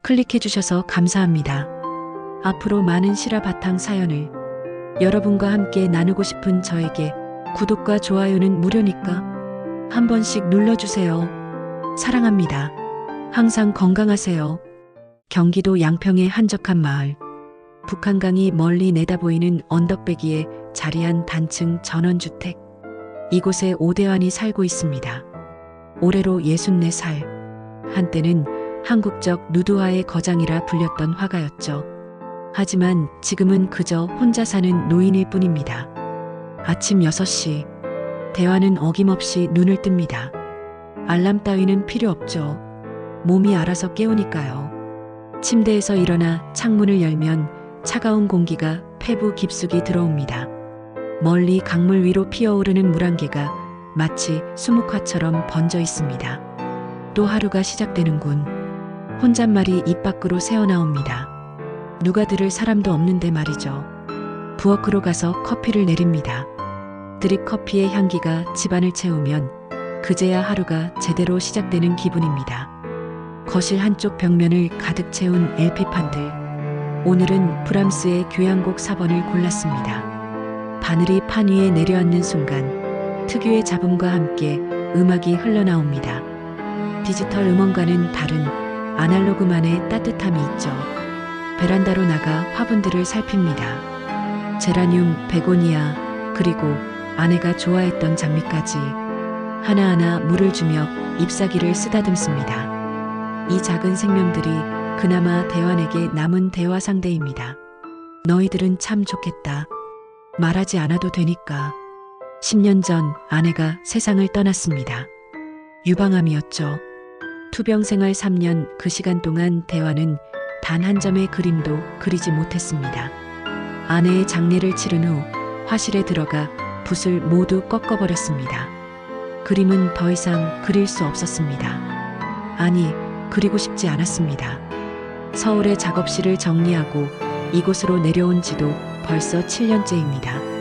클릭해주셔서 감사합니다. 앞으로 많은 실화 바탕 사연을 여러분과 함께 나누고 싶은 저에게 구독과 좋아요는 무료니까 한 번씩 눌러주세요. 사랑합니다. 항상 건강하세요. 경기도 양평의 한적한 마을. 북한강이 멀리 내다보이는 언덕배기에 자리한 단층 전원주택. 이곳에 오대환이 살고 있습니다. 올해로 64살. 한때는 한국적 누드화의 거장이라 불렸던 화가였죠. 하지만 지금은 그저 혼자 사는 노인일 뿐입니다. 아침 6시. 대환은 어김없이 눈을 뜹니다. 알람 따위는 필요 없죠. 몸이 알아서 깨우니까요. 침대에서 일어나 창문을 열면 차가운 공기가 폐부 깊숙이 들어옵니다. 멀리 강물 위로 피어오르는 물안개가 마치 수묵화처럼 번져 있습니다. 또 하루가 시작되는군. 혼잣말이 입 밖으로 새어나옵니다. 누가 들을 사람도 없는데 말이죠. 부엌으로 가서 커피를 내립니다. 드립 커피의 향기가 집안을 채우면 그제야 하루가 제대로 시작되는 기분입니다. 거실 한쪽 벽면을 가득 채운 LP판들. 오늘은 브람스의 교향곡 4번을 골랐습니다. 바늘이 판 위에 내려앉는 순간 특유의 잡음과 함께 음악이 흘러나옵니다. 디지털 음원과는 다른 아날로그만의 따뜻함이 있죠. 베란다로 나가 화분들을 살핍니다. 제라늄, 베고니아, 그리고 아내가 좋아했던 장미까지 하나하나 물을 주며 잎사귀를 쓰다듬습니다. 이 작은 생명들이 그나마 대환에게 남은 대화 상대입니다. 너희들은 참 좋겠다. 말하지 않아도 되니까. 10년 전 아내가 세상을 떠났습니다. 유방암이었죠. 투병 생활 3년, 그 시간 동안 대환은 단 한 점의 그림도 그리지 못했습니다. 아내의 장례를 치른 후 화실에 들어가 붓을 모두 꺾어버렸습니다. 그림은 더 이상 그릴 수 없었습니다. 아니, 그리고 싶지 않았습니다. 서울의 작업실을 정리하고 이곳으로 내려온 지도 벌써 7년째입니다.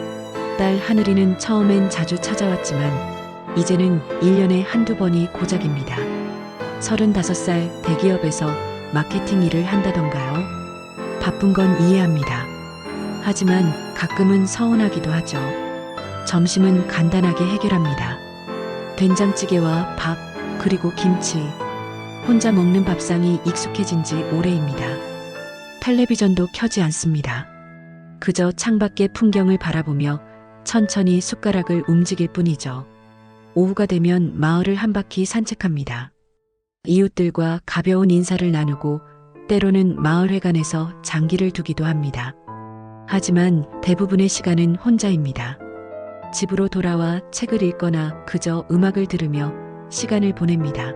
딸 하늘이는 처음엔 자주 찾아왔지만 이제는 1년에 한두 번이 고작입니다. 35살 대기업에서 마케팅 일을 한다던가요. 바쁜 건 이해합니다. 하지만 가끔은 서운하기도 하죠. 점심은 간단하게 해결합니다. 된장찌개와 밥, 그리고 김치. 혼자 먹는 밥상이 익숙해진 지 오래입니다. 텔레비전도 켜지 않습니다. 그저 창밖의 풍경을 바라보며 천천히 숟가락을 움직일 뿐이죠. 오후가 되면 마을을 한 바퀴 산책합니다. 이웃들과 가벼운 인사를 나누고 때로는 마을회관에서 장기를 두기도 합니다. 하지만 대부분의 시간은 혼자입니다. 집으로 돌아와 책을 읽거나 그저 음악을 들으며 시간을 보냅니다.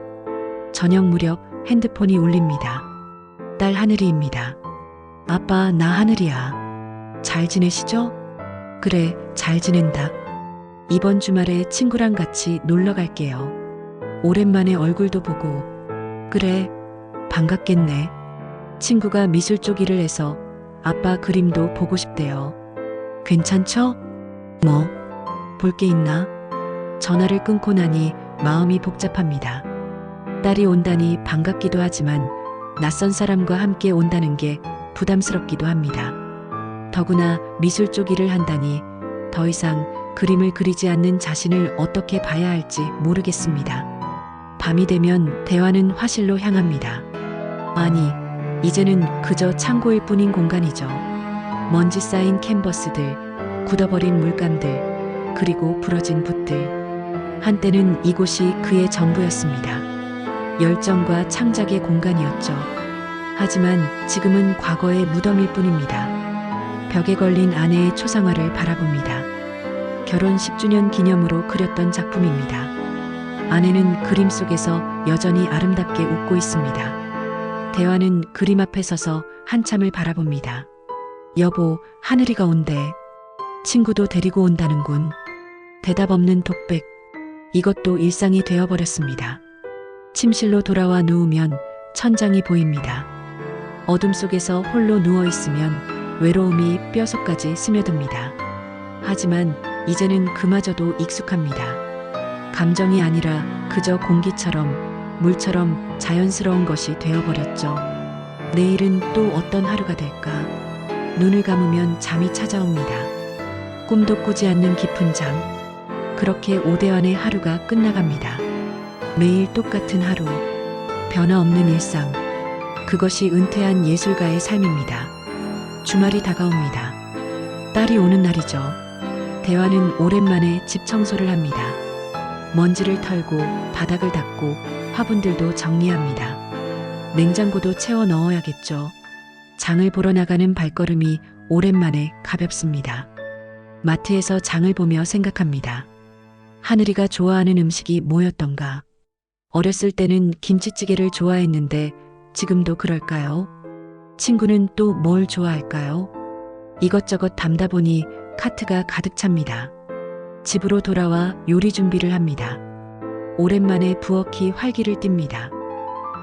저녁 무렵 핸드폰이 울립니다. 딸 하늘이입니다. 아빠, 나 하늘이야. 잘 지내시죠? 그래, 잘 지낸다. 이번 주말에 친구랑 같이 놀러 갈게요. 오랜만에 얼굴도 보고. 그래, 반갑겠네. 친구가 미술 쪽 일을 해서 아빠 그림도 보고 싶대요. 괜찮죠? 뭐, 볼 게 있나? 전화를 끊고 나니 마음이 복잡합니다. 딸이 온다니 반갑기도 하지만 낯선 사람과 함께 온다는 게 부담스럽기도 합니다. 더구나 미술 쪽 일을 한다니 더 이상 그림을 그리지 않는 자신을 어떻게 봐야 할지 모르겠습니다. 밤이 되면 대환은 화실로 향합니다. 아니, 이제는 그저 창고일 뿐인 공간이죠. 먼지 쌓인 캔버스들, 굳어버린 물감들, 그리고 부러진 붓들. 한때는 이곳이 그의 전부였습니다. 열정과 창작의 공간이었죠. 하지만 지금은 과거의 무덤일 뿐입니다. 벽에 걸린 아내의 초상화를 바라봅니다. 결혼 10주년 기념으로 그렸던 작품입니다. 아내는 그림 속에서 여전히 아름답게 웃고 있습니다. 대환은 그림 앞에 서서 한참을 바라봅니다. 여보, 하늘이가 온대. 친구도 데리고 온다는군. 대답 없는 독백. 이것도 일상이 되어버렸습니다. 침실로 돌아와 누우면 천장이 보입니다. 어둠 속에서 홀로 누워있으면 외로움이 뼛속까지 스며듭니다. 하지만 이제는 그마저도 익숙합니다. 감정이 아니라 그저 공기처럼, 물처럼 자연스러운 것이 되어버렸죠. 내일은 또 어떤 하루가 될까? 눈을 감으면 잠이 찾아옵니다. 꿈도 꾸지 않는 깊은 잠. 그렇게 오대환의 하루가 끝나갑니다. 매일 똑같은 하루. 변화없는 일상. 그것이 은퇴한 예술가의 삶입니다. 주말이 다가옵니다. 딸이 오는 날이죠. 대화는 오랜만에 집 청소를 합니다. 먼지를 털고 바닥을 닦고 화분들도 정리합니다. 냉장고도 채워 넣어야겠죠. 장을 보러 나가는 발걸음이 오랜만에 가볍습니다. 마트에서 장을 보며 생각합니다. 하늘이가 좋아하는 음식이 뭐였던가? 어렸을 때는 김치찌개를 좋아했는데 지금도 그럴까요? 친구는 또 뭘 좋아할까요? 이것저것 담다 보니 카트가 가득 찹니다. 집으로 돌아와 요리 준비를 합니다. 오랜만에 부엌이 활기를 띱니다.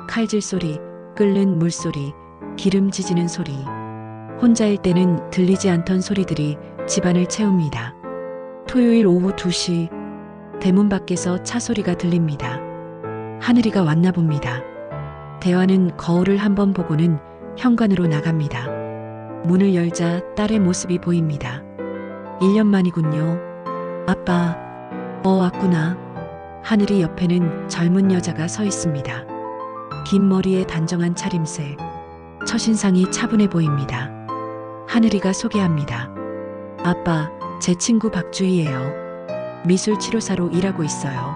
칼질 소리, 끓는 물소리, 기름 지지는 소리. 혼자일 때는 들리지 않던 소리들이 집안을 채웁니다. 토요일 오후 2시, 대문 밖에서 차 소리가 들립니다. 하늘이가 왔나 봅니다. 대화는 거울을 한번 보고는 현관으로 나갑니다. 문을 열자 딸의 모습이 보입니다. 1년 만이군요. 아빠, 왔구나. 하늘이 옆에는 젊은 여자가 서 있습니다. 긴 머리에 단정한 차림새. 첫인상이 차분해 보입니다. 하늘이가 소개합니다. 아빠, 제 친구 박주희예요. 미술치료사로 일하고 있어요.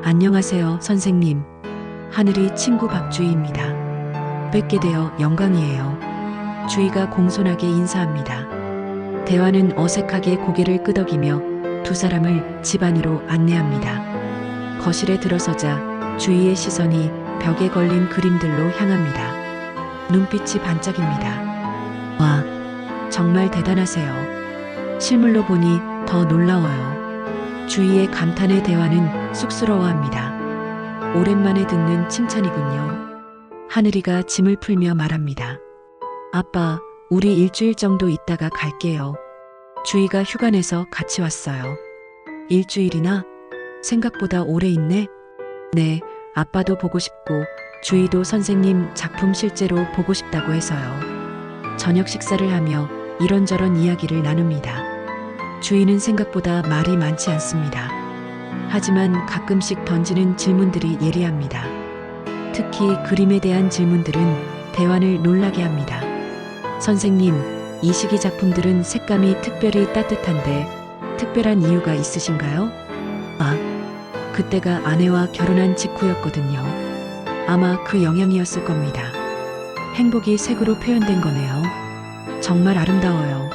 안녕하세요, 선생님. 하늘이 친구 박주희입니다. 뵙게 되어 영광이에요. 주희가 공손하게 인사합니다. 대화는 어색하게 고개를 끄덕이며 두 사람을 집 안으로 안내합니다. 거실에 들어서자 주희의 시선이 벽에 걸린 그림들로 향합니다. 눈빛이 반짝입니다. 와, 정말 대단하세요. 실물로 보니 더 놀라워요. 주희의 감탄의 대화는 쑥스러워합니다. 오랜만에 듣는 칭찬이군요. 하늘이가 짐을 풀며 말합니다. 아빠, 우리 일주일 정도 있다가 갈게요. 주희가 휴가 내서 같이 왔어요. 일주일이나? 생각보다 오래 있네? 네, 아빠도 보고 싶고 주희도 선생님 작품 실제로 보고 싶다고 해서요. 저녁 식사를 하며 이런저런 이야기를 나눕니다. 주희는 생각보다 말이 많지 않습니다. 하지만 가끔씩 던지는 질문들이 예리합니다. 특히 그림에 대한 질문들은 대화를 놀라게 합니다. 선생님, 이 시기 작품들은 색감이 특별히 따뜻한데 특별한 이유가 있으신가요? 아, 그때가 아내와 결혼한 직후였거든요. 아마 그 영향이었을 겁니다. 행복이 색으로 표현된 거네요. 정말 아름다워요.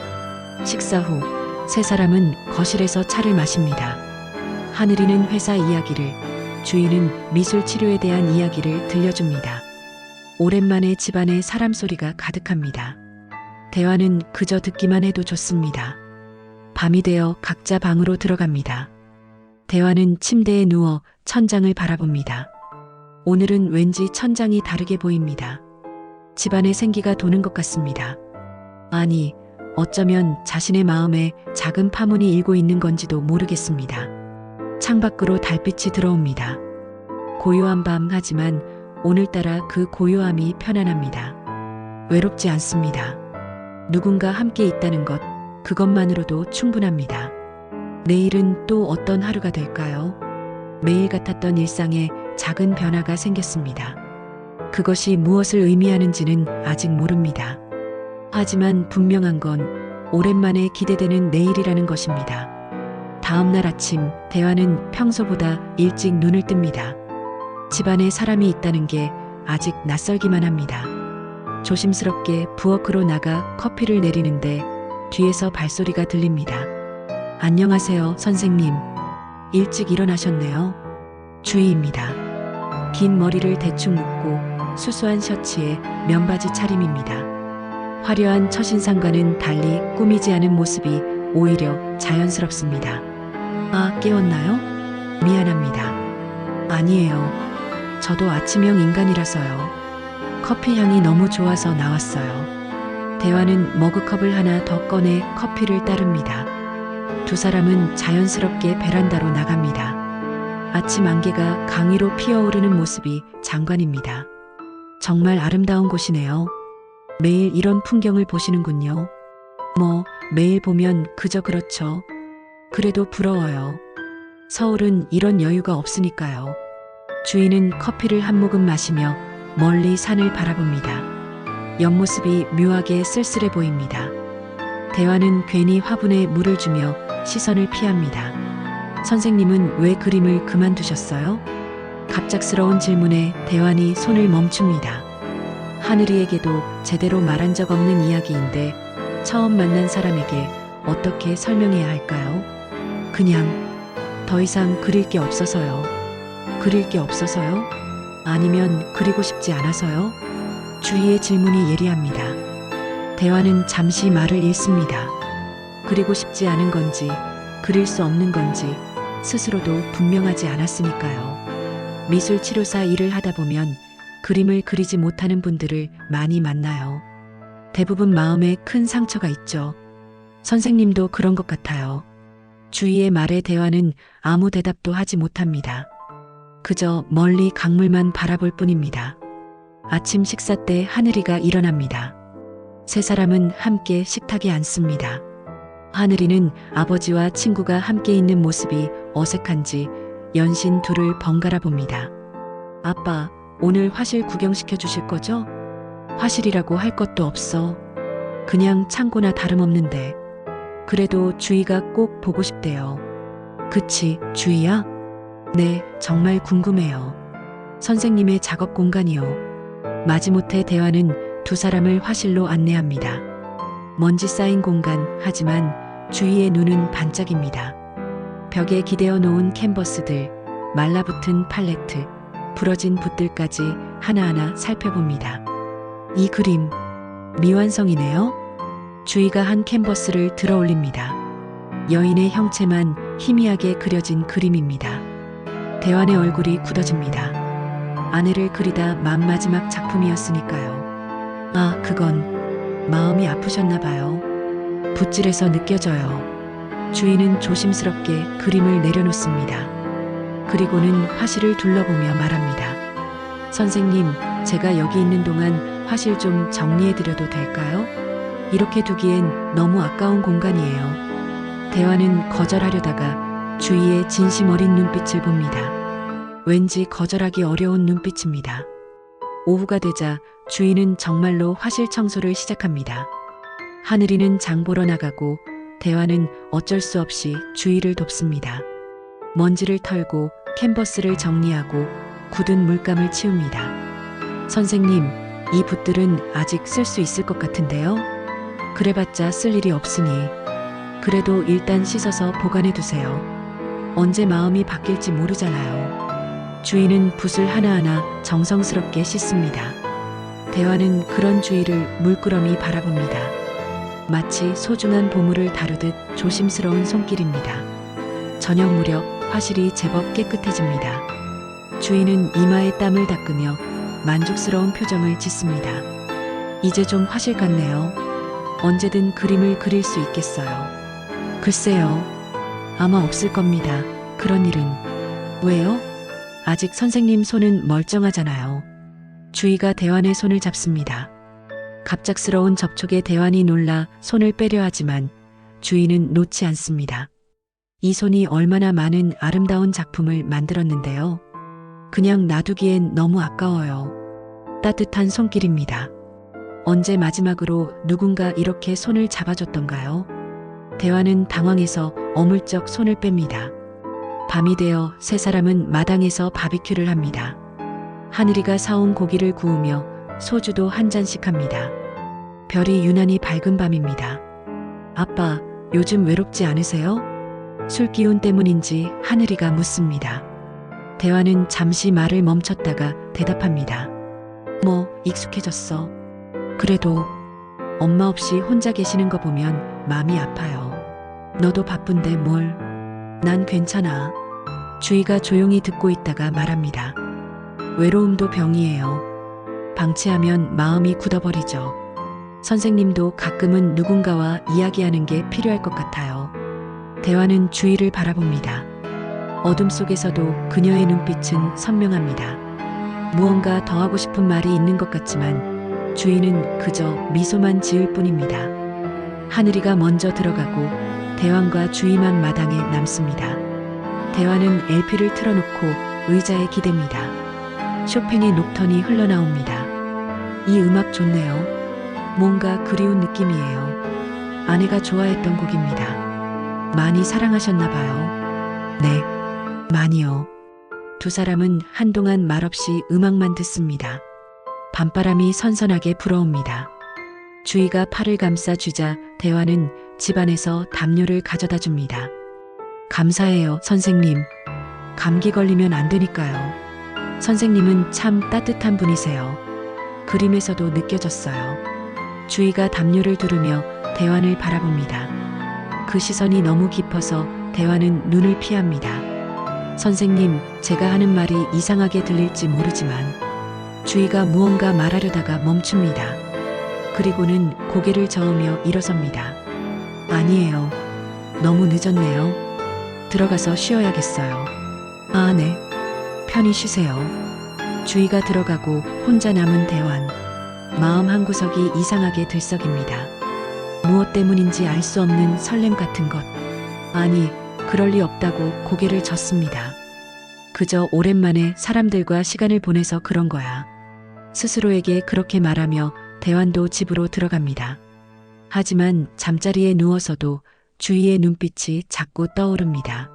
식사 후 세 사람은 거실에서 차를 마십니다. 하늘이는 회사 이야기를, 주희는 미술 치료에 대한 이야기를 들려줍니다. 오랜만에 집안에 사람 소리가 가득합니다. 대화는 그저 듣기만 해도 좋습니다. 밤이 되어 각자 방으로 들어갑니다. 대화는 침대에 누워 천장을 바라봅니다. 오늘은 왠지 천장이 다르게 보입니다. 집안에 생기가 도는 것 같습니다. 아니, 어쩌면 자신의 마음에 작은 파문이 일고 있는 건지도 모르겠습니다. 창밖으로 달빛이 들어옵니다. 고요한 밤 하지만 오늘따라 그 고요함이 편안합니다. 외롭지 않습니다. 누군가 함께 있다는 것, 그것만으로도 충분합니다. 내일은 또 어떤 하루가 될까요? 매일 같았던 일상에 작은 변화가 생겼습니다. 그것이 무엇을 의미하는지는 아직 모릅니다. 하지만 분명한 건 오랜만에 기대되는 내일이라는 것입니다. 다음 날 아침, 대화는 평소보다 일찍 눈을 뜹니다. 집안에 사람이 있다는 게 아직 낯설기만 합니다. 조심스럽게 부엌으로 나가 커피를 내리는데 뒤에서 발소리가 들립니다. 안녕하세요, 선생님. 일찍 일어나셨네요. 주희입니다. 긴 머리를 대충 묶고 수수한 셔츠에 면바지 차림입니다. 화려한 첫인상과는 달리 꾸미지 않은 모습이 오히려 자연스럽습니다. 아, 깨웠나요? 미안합니다. 아니에요. 저도 아침형 인간이라서요. 커피 향이 너무 좋아서 나왔어요. 대화는 머그컵을 하나 더 꺼내 커피를 따릅니다. 두 사람은 자연스럽게 베란다로 나갑니다. 아침 안개가 강위로 피어오르는 모습이 장관입니다. 정말 아름다운 곳이네요. 매일 이런 풍경을 보시는군요. 뭐, 매일 보면 그저 그렇죠. 그래도 부러워요. 서울은 이런 여유가 없으니까요. 주인은 커피를 한 모금 마시며 멀리 산을 바라봅니다. 옆모습이 묘하게 쓸쓸해 보입니다. 대화는 괜히 화분에 물을 주며 시선을 피합니다. 선생님은 왜 그림을 그만두셨어요? 갑작스러운 질문에 대환이 손을 멈춥니다. 하늘이에게도 제대로 말한 적 없는 이야기인데 처음 만난 사람에게 어떻게 설명해야 할까요? 그냥 더 이상 그릴 게 없어서요. 그릴 게 없어서요? 아니면 그리고 싶지 않아서요? 주희의 질문이 예리합니다. 대화는 잠시 말을 잃습니다. 그리고 싶지 않은 건지 그릴 수 없는 건지 스스로도 분명하지 않았으니까요. 미술 치료사 일을 하다 보면 그림을 그리지 못하는 분들을 많이 만나요. 대부분 마음에 큰 상처가 있죠. 선생님도 그런 것 같아요. 주희의 말에 대화는 아무 대답도 하지 못합니다. 그저 멀리 강물만 바라볼 뿐입니다. 아침 식사 때 하늘이가 일어납니다. 세 사람은 함께 식탁에 앉습니다. 하늘이는 아버지와 친구가 함께 있는 모습이 어색한지 연신 둘을 번갈아 봅니다. 아빠, 오늘 화실 구경시켜 주실 거죠? 화실이라고 할 것도 없어. 그냥 창고나 다름없는데. 그래도 주희가 꼭 보고 싶대요. 그치, 주희야? 네, 정말 궁금해요. 선생님의 작업 공간이요. 마지못해 대화는 두 사람을 화실로 안내합니다. 먼지 쌓인 공간, 하지만 주희의 눈은 반짝입니다. 벽에 기대어 놓은 캔버스들, 말라붙은 팔레트, 부러진 붓들까지 하나하나 살펴봅니다. 이 그림, 미완성이네요. 주희가 한 캔버스를 들어 올립니다. 여인의 형체만 희미하게 그려진 그림입니다. 대환의 얼굴이 굳어집니다. 아내를 그리다 만 마지막 작품이었으니까요. 아, 그건 마음이 아프셨나 봐요. 붓질에서 느껴져요. 주희는 조심스럽게 그림을 내려놓습니다. 그리고는 화실을 둘러보며 말합니다. 선생님, 제가 여기 있는 동안 화실 좀 정리해드려도 될까요? 이렇게 두기엔 너무 아까운 공간이에요. 대화는 거절하려다가 주희의 진심 어린 눈빛을 봅니다. 왠지 거절하기 어려운 눈빛입니다. 오후가 되자 주희는 정말로 화실 청소를 시작합니다. 하늘이는 장 보러 나가고 대화는 어쩔 수 없이 주희를 돕습니다. 먼지를 털고 캔버스를 정리하고 굳은 물감을 치웁니다. 선생님, 이 붓들은 아직 쓸 수 있을 것 같은데요? 그래봤자 쓸 일이 없으니 그래도 일단 씻어서 보관해 두세요. 언제 마음이 바뀔지 모르잖아요. 주희는 붓을 하나하나 정성스럽게 씻습니다. 대화는 그런 주희를 물끄러미 바라봅니다. 마치 소중한 보물을 다루듯 조심스러운 손길입니다. 저녁 무렵 화실이 제법 깨끗해집니다. 주희는 이마에 땀을 닦으며 만족스러운 표정을 짓습니다. 이제 좀 화실 같네요. 언제든 그림을 그릴 수 있겠어요. 글쎄요. 아마 없을 겁니다. 그런 일은. 왜요? 아직 선생님 손은 멀쩡하잖아요. 주희가 대환의 손을 잡습니다. 갑작스러운 접촉에 대환이 놀라 손을 빼려 하지만 주희는 놓지 않습니다. 이 손이 얼마나 많은 아름다운 작품을 만들었는데요. 그냥 놔두기엔 너무 아까워요. 따뜻한 손길입니다. 언제 마지막으로 누군가 이렇게 손을 잡아줬던가요? 대환은 당황해서 어물쩍 손을 뺍니다. 밤이 되어 세 사람은 마당에서 바비큐를 합니다. 하늘이가 사온 고기를 구우며 소주도 한 잔씩 합니다. 별이 유난히 밝은 밤입니다. 아빠, 요즘 외롭지 않으세요? 술 기운 때문인지 하늘이가 묻습니다. 대환은 잠시 말을 멈췄다가 대답합니다. 뭐, 익숙해졌어. 그래도 엄마 없이 혼자 계시는 거 보면 마음이 아파요. 너도 바쁜데 뭘. 난 괜찮아. 주희가 조용히 듣고 있다가 말합니다. 외로움도 병이에요. 방치하면 마음이 굳어버리죠. 선생님도 가끔은 누군가와 이야기하는 게 필요할 것 같아요. 대화는 주희를 바라봅니다. 어둠 속에서도 그녀의 눈빛은 선명합니다. 무언가 더 하고 싶은 말이 있는 것 같지만 주인은 그저 미소만 지을 뿐입니다. 하늘이가 먼저 들어가고 대왕과 주인만 마당에 남습니다. 대왕은 LP를 틀어놓고 의자에 기댑니다. 쇼팽의 녹턴이 흘러나옵니다. 이 음악 좋네요. 뭔가 그리운 느낌이에요. 아내가 좋아했던 곡입니다. 많이 사랑하셨나 봐요. 네, 많이요. 두 사람은 한동안 말없이 음악만 듣습니다. 밤바람이 선선하게 불어옵니다. 주희가 팔을 감싸 주자 대화는 집안에서 담요를 가져다 줍니다. 감사해요, 선생님. 감기 걸리면 안 되니까요. 선생님은 참 따뜻한 분이세요. 그림에서도 느껴졌어요. 주희가 담요를 두르며 대환을 바라봅니다. 그 시선이 너무 깊어서 대환은 눈을 피합니다. 선생님, 제가 하는 말이 이상하게 들릴지 모르지만 주희가 무언가 말하려다가 멈춥니다. 그리고는 고개를 저으며 일어섭니다. 아니에요. 너무 늦었네요. 들어가서 쉬어야겠어요. 아, 네. 편히 쉬세요. 주희가 들어가고 혼자 남은 대환. 마음 한구석이 이상하게 들썩입니다. 무엇 때문인지 알 수 없는 설렘 같은 것. 아니, 그럴 리 없다고 고개를 젓습니다. 그저 오랜만에 사람들과 시간을 보내서 그런 거야. 스스로에게 그렇게 말하며 대환도 집으로 들어갑니다. 하지만 잠자리에 누워서도 주희의 눈빛이 자꾸 떠오릅니다.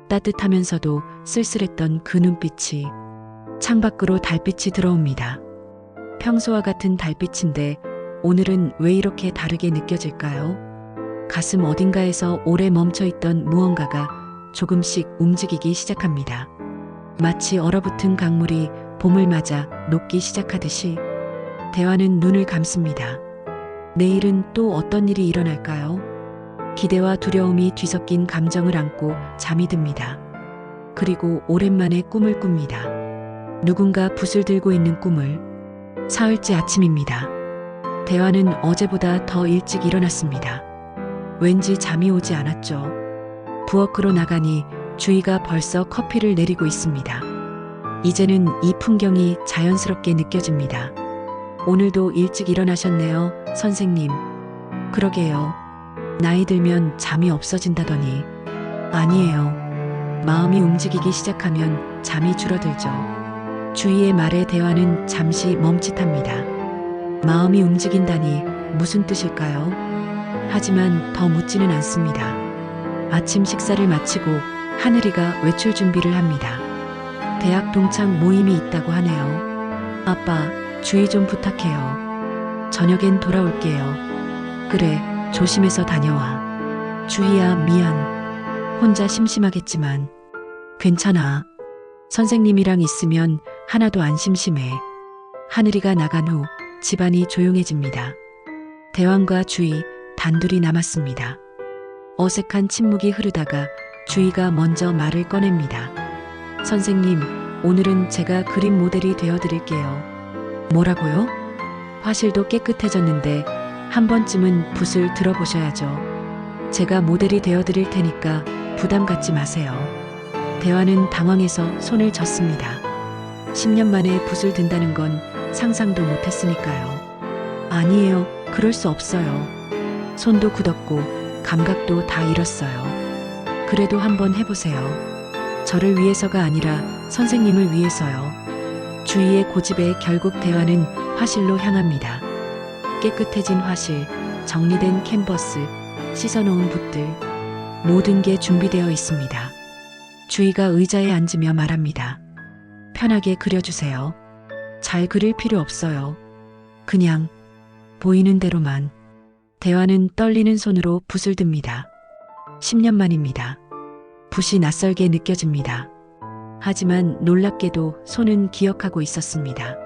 따뜻하면서도 쓸쓸했던 그 눈빛이. 창밖으로 달빛이 들어옵니다. 평소와 같은 달빛인데 오늘은 왜 이렇게 다르게 느껴질까요? 가슴 어딘가에서 오래 멈춰있던 무언가가 조금씩 움직이기 시작합니다. 마치 얼어붙은 강물이 봄을 맞아 녹기 시작하듯이. 대화는 눈을 감습니다. 내일은 또 어떤 일이 일어날까요? 기대와 두려움이 뒤섞인 감정을 안고 잠이 듭니다. 그리고 오랜만에 꿈을 꿉니다. 누군가 붓을 들고 있는 꿈을. 사흘째 아침입니다. 대화는 어제보다 더 일찍 일어났습니다. 왠지 잠이 오지 않았죠. 부엌으로 나가니 주희가 벌써 커피를 내리고 있습니다. 이제는 이 풍경이 자연스럽게 느껴집니다. 오늘도 일찍 일어나셨네요, 선생님. 그러게요. 나이 들면 잠이 없어진다더니. 아니에요. 마음이 움직이기 시작하면 잠이 줄어들죠. 주희의 말에 대화는 잠시 멈칫합니다. 마음이 움직인다니 무슨 뜻일까요? 하지만 더 묻지는 않습니다. 아침 식사를 마치고 하늘이가 외출 준비를 합니다. 대학 동창 모임이 있다고 하네요. 아빠, 주희 좀 부탁해요. 저녁엔 돌아올게요. 그래, 조심해서 다녀와. 주희야, 미안. 혼자 심심하겠지만. 괜찮아. 선생님이랑 있으면 하나도 안 심심해. 하늘이가 나간 후 집안이 조용해집니다. 대왕과 주희 단둘이 남았습니다. 어색한 침묵이 흐르다가 주희가 먼저 말을 꺼냅니다. 선생님, 오늘은 제가 그림 모델이 되어드릴게요. 뭐라고요? 화실도 깨끗해졌는데 한 번쯤은 붓을 들어보셔야죠. 제가 모델이 되어드릴 테니까 부담 갖지 마세요. 대화는 당황해서 손을 젓습니다. 10년 만에 붓을 든다는 건 상상도 못했으니까요. 아니에요. 그럴 수 없어요. 손도 굳었고 감각도 다 잃었어요. 그래도 한번 해보세요. 저를 위해서가 아니라 선생님을 위해서요. 주희의 고집에 결국 대화는 화실로 향합니다. 깨끗해진 화실, 정리된 캔버스, 씻어놓은 붓들, 모든 게 준비되어 있습니다. 주희가 의자에 앉으며 말합니다. 편하게 그려주세요. 잘 그릴 필요 없어요. 그냥 보이는 대로만. 대화는 떨리는 손으로 붓을 듭니다. 10년 만입니다. 붓이 낯설게 느껴집니다. 하지만 놀랍게도 손은 기억하고 있었습니다.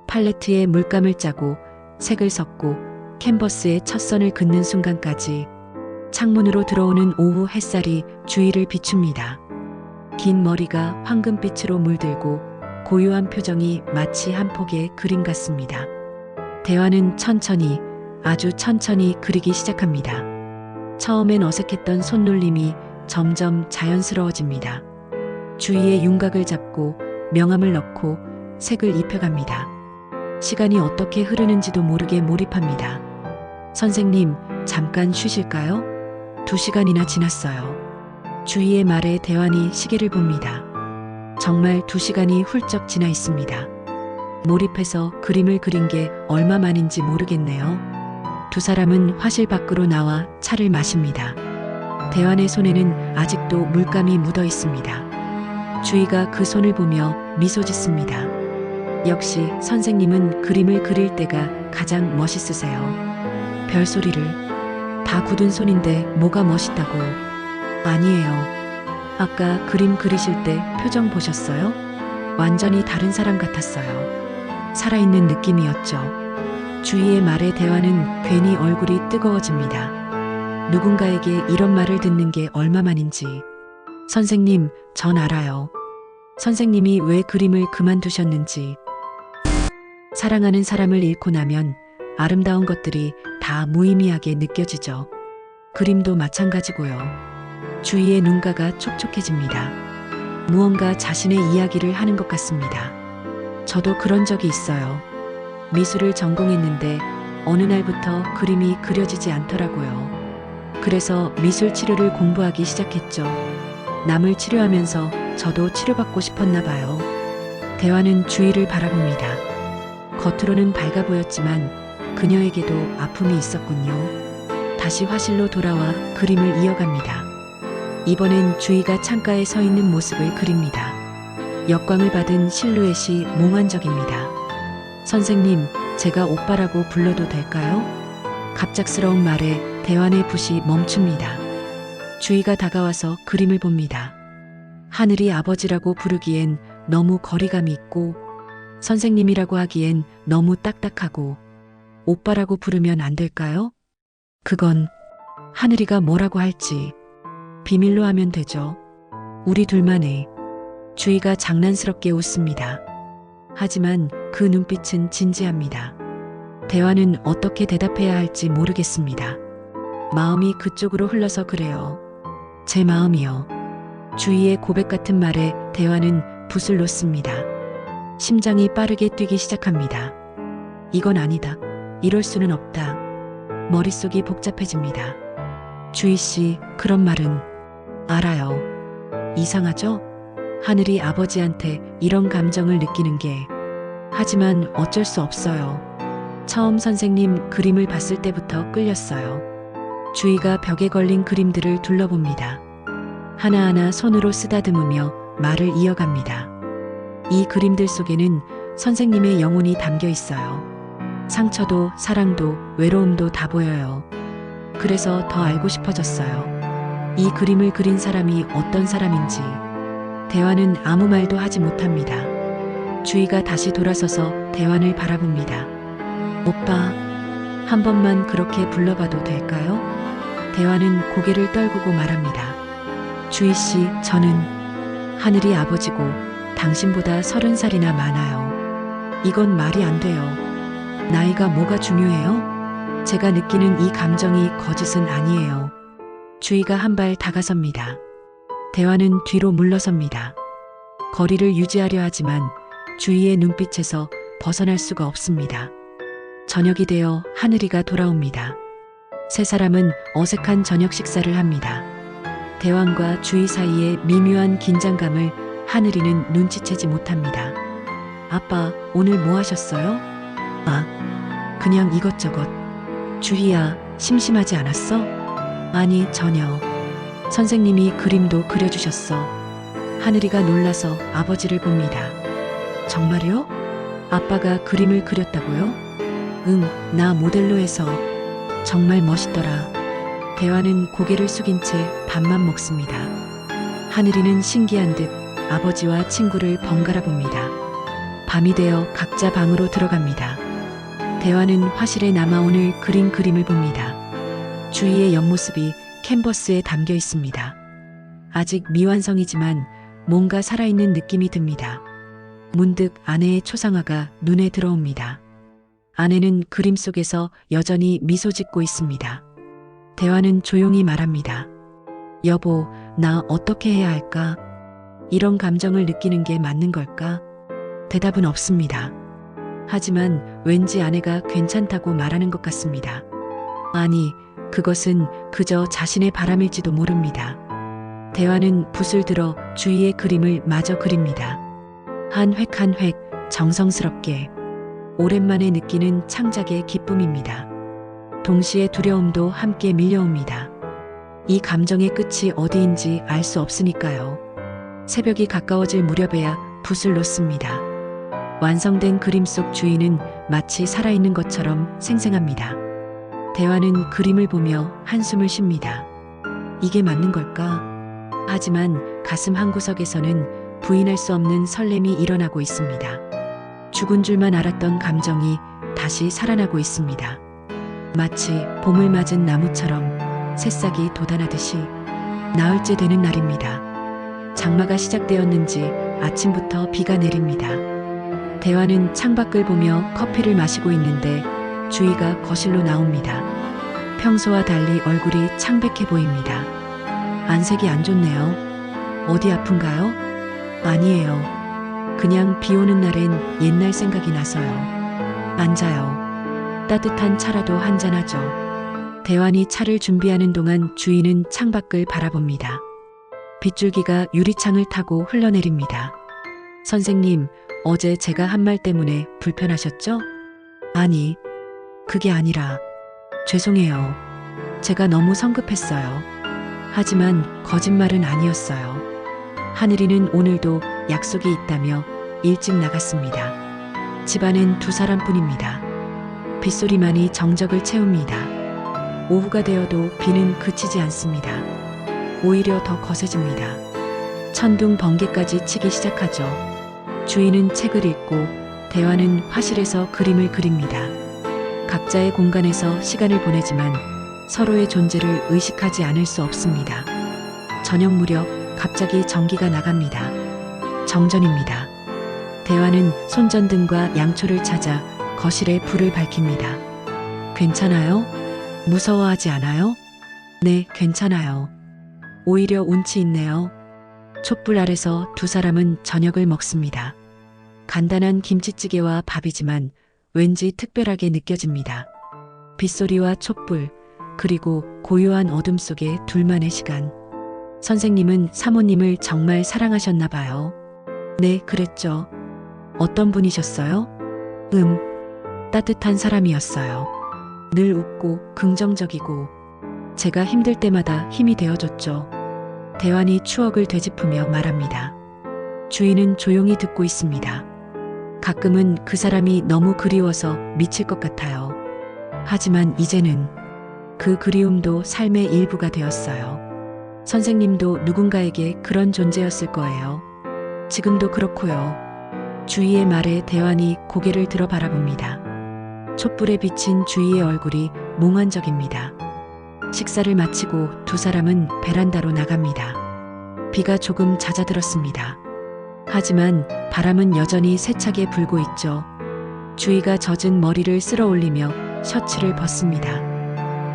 팔레트에 물감을 짜고 색을 섞고 캔버스에 첫 선을 긋는 순간까지. 창문으로 들어오는 오후 햇살이 주위를 비춥니다. 긴 머리가 황금빛으로 물들고 고요한 표정이 마치 한 폭의 그림 같습니다. 대화는 천천히, 아주 천천히 그리기 시작합니다. 처음엔 어색했던 손놀림이 점점 자연스러워집니다. 주위에 윤곽을 잡고 명암을 넣고 색을 입혀갑니다. 시간이 어떻게 흐르는지도 모르게 몰입합니다. 선생님, 잠깐 쉬실까요? 2시간이나 지났어요. 주희의 말에 대환이 시계를 봅니다. 정말 2시간이 훌쩍 지나 있습니다. 몰입해서 그림을 그린 게 얼마만인지 모르겠네요. 두 사람은 화실 밖으로 나와 차를 마십니다. 대환의 손에는 아직도 물감이 묻어 있습니다. 주희가 그 손을 보며 미소 짓습니다. 역시 선생님은 그림을 그릴 때가 가장 멋있으세요. 별소리를. 다 굳은 손인데 뭐가 멋있다고. 아니에요. 아까 그림 그리실 때 표정 보셨어요? 완전히 다른 사람 같았어요. 살아있는 느낌이었죠. 주희의 말에 대환은 괜히 얼굴이 뜨거워집니다. 누군가에게 이런 말을 듣는 게 얼마만인지. 선생님, 전 알아요. 선생님이 왜 그림을 그만두셨는지. 사랑하는 사람을 잃고 나면 아름다운 것들이 다 무의미하게 느껴지죠. 그림도 마찬가지고요. 주희의 눈가가 촉촉해집니다. 무언가 자신의 이야기를 하는 것 같습니다. 저도 그런 적이 있어요. 미술을 전공했는데 어느 날부터 그림이 그려지지 않더라고요. 그래서 미술 치료를 공부하기 시작했죠. 남을 치료하면서 저도 치료받고 싶었나 봐요. 대환은 주희를 바라봅니다. 겉으로는 밝아 보였지만 그녀에게도 아픔이 있었군요. 다시 화실로 돌아와 그림을 이어갑니다. 이번엔 주희가 창가에 서 있는 모습을 그립니다. 역광을 받은 실루엣이 몽환적입니다. 선생님, 제가 오빠라고 불러도 될까요? 갑작스러운 말에 대환의 붓이 멈춥니다. 주희가 다가와서 그림을 봅니다. 하늘이 아버지라고 부르기엔 너무 거리감이 있고 선생님이라고 하기엔 너무 딱딱하고 오빠라고 부르면 안 될까요? 그건 하늘이가 뭐라고 할지 비밀로 하면 되죠. 우리 둘만의. 주희가 장난스럽게 웃습니다. 하지만 그 눈빛은 진지합니다. 대환은 어떻게 대답해야 할지 모르겠습니다. 마음이 그쪽으로 흘러서 그래요. 제 마음이요. 주희의 고백 같은 말에 대환은 붓을 놓습니다. 심장이 빠르게 뛰기 시작합니다. 이건 아니다. 이럴 수는 없다. 머릿속이 복잡해집니다. 주희 씨, 그런 말은 알아요. 이상하죠? 하늘이 아버지한테 이런 감정을 느끼는 게. 하지만 어쩔 수 없어요. 처음 선생님 그림을 봤을 때부터 끌렸어요. 주희가 벽에 걸린 그림들을 둘러봅니다. 하나하나 손으로 쓰다듬으며 말을 이어갑니다. 이 그림들 속에는 선생님의 영혼이 담겨 있어요. 상처도 사랑도 외로움도 다 보여요. 그래서 더 알고 싶어졌어요. 이 그림을 그린 사람이 어떤 사람인지. 대환은 아무 말도 하지 못합니다. 주희가 다시 돌아서서 대환을 바라봅니다. 오빠, 한 번만 그렇게 불러봐도 될까요? 대환은 고개를 떨구고 말합니다. 주희 씨, 저는 하늘이 아버지고 당신보다 30살이나 많아요. 이건 말이 안 돼요. 나이가 뭐가 중요해요? 제가 느끼는 이 감정이 거짓은 아니에요. 주희가 한 발 다가섭니다. 대환은 뒤로 물러섭니다. 거리를 유지하려 하지만 주희의 눈빛에서 벗어날 수가 없습니다. 저녁이 되어 하늘이가 돌아옵니다. 세 사람은 어색한 저녁 식사를 합니다. 대환과 주희 사이의 미묘한 긴장감을 하늘이는 눈치채지 못합니다. 아빠, 오늘 뭐 하셨어요? 아, 그냥 이것저것. 주희야, 심심하지 않았어? 아니, 전혀. 선생님이 그림도 그려주셨어. 하늘이가 놀라서 아버지를 봅니다. 정말요? 아빠가 그림을 그렸다고요? 응, 나 모델로 해서. 정말 멋있더라. 대환은 고개를 숙인 채 밥만 먹습니다. 하늘이는 신기한 듯 아버지와 친구를 번갈아 봅니다. 밤이 되어 각자 방으로 들어갑니다. 대환은 화실에 남아 오늘 그린 그림을 봅니다. 주희의 옆모습이 캔버스에 담겨 있습니다. 아직 미완성이지만 뭔가 살아있는 느낌이 듭니다. 문득 아내의 초상화가 눈에 들어옵니다. 아내는 그림 속에서 여전히 미소 짓고 있습니다. 대환은 조용히 말합니다. 여보, 나 어떻게 해야 할까? 이런 감정을 느끼는 게 맞는 걸까? 대답은 없습니다. 하지만 왠지 아내가 괜찮다고 말하는 것 같습니다. 아니, 그것은 그저 자신의 바람일지도 모릅니다. 대화는 붓을 들어 주위의 그림을 마저 그립니다. 한 획 한 획 정성스럽게. 오랜만에 느끼는 창작의 기쁨입니다. 동시에 두려움도 함께 밀려옵니다. 이 감정의 끝이 어디인지 알 수 없으니까요. 새벽이 가까워질 무렵에야 붓을 놓습니다. 완성된 그림 속 주인은 마치 살아있는 것처럼 생생합니다. 대화는 그림을 보며 한숨을 쉽니다. 이게 맞는 걸까? 하지만 가슴 한구석에서는 부인할 수 없는 설렘이 일어나고 있습니다. 죽은 줄만 알았던 감정이 다시 살아나고 있습니다. 마치 봄을 맞은 나무처럼 새싹이 돋아나듯이 나흘째 되는 날입니다. 장마가 시작되었는지 아침부터 비가 내립니다. 대화는 창밖을 보며 커피를 마시고 있는데 주희가 거실로 나옵니다. 평소와 달리 얼굴이 창백해 보입니다. 안색이 안 좋네요. 어디 아픈가요? 아니에요. 그냥 비 오는 날엔 옛날 생각이 나서요. 앉아요. 따뜻한 차라도 한잔하죠. 대환이 차를 준비하는 동안 주희는 창밖을 바라봅니다. 빗줄기가 유리창을 타고 흘러내립니다. 선생님, 어제 제가 한 말 때문에 불편하셨죠? 아니, 그게 아니라 죄송해요. 제가 너무 성급했어요. 하지만 거짓말은 아니었어요. 하늘이는 오늘도 약속이 있다며 일찍 나갔습니다. 집안엔 두 사람뿐입니다. 빗소리만이 정적을 채웁니다. 오후가 되어도 비는 그치지 않습니다. 오히려 더 거세집니다. 천둥 번개까지 치기 시작하죠. 주인은 책을 읽고 대화는 화실에서 그림을 그립니다. 각자의 공간에서 시간을 보내지만 서로의 존재를 의식하지 않을 수 없습니다. 저녁 무렵 갑자기 전기가 나갑니다. 정전입니다. 대화는 손전등과 양초를 찾아 거실에 불을 밝힙니다. 괜찮아요? 무서워하지 않아요? 네, 괜찮아요. 오히려 운치 있네요. 촛불 아래서 두 사람은 저녁을 먹습니다. 간단한 김치찌개와 밥이지만 왠지 특별하게 느껴집니다. 빗소리와 촛불, 그리고 고요한 어둠 속의 둘만의 시간. 선생님은 사모님을 정말 사랑하셨나 봐요. 네, 그랬죠. 어떤 분이셨어요? 따뜻한 사람이었어요. 늘 웃고 긍정적이고 제가 힘들 때마다 힘이 되어줬죠. 대환이 추억을 되짚으며 말합니다. 주인은 조용히 듣고 있습니다. 가끔은 그 사람이 너무 그리워서 미칠 것 같아요. 하지만 이제는 그 그리움도 삶의 일부가 되었어요. 선생님도 누군가에게 그런 존재였을 거예요. 지금도 그렇고요. 주희의 말에 대환이 고개를 들어 바라봅니다. 촛불에 비친 주희의 얼굴이 몽환적입니다. 식사를 마치고 두 사람은 베란다로 나갑니다. 비가 조금 잦아들었습니다. 하지만 바람은 여전히 세차게 불고 있죠. 주희가 젖은 머리를 쓸어 올리며 셔츠를 벗습니다.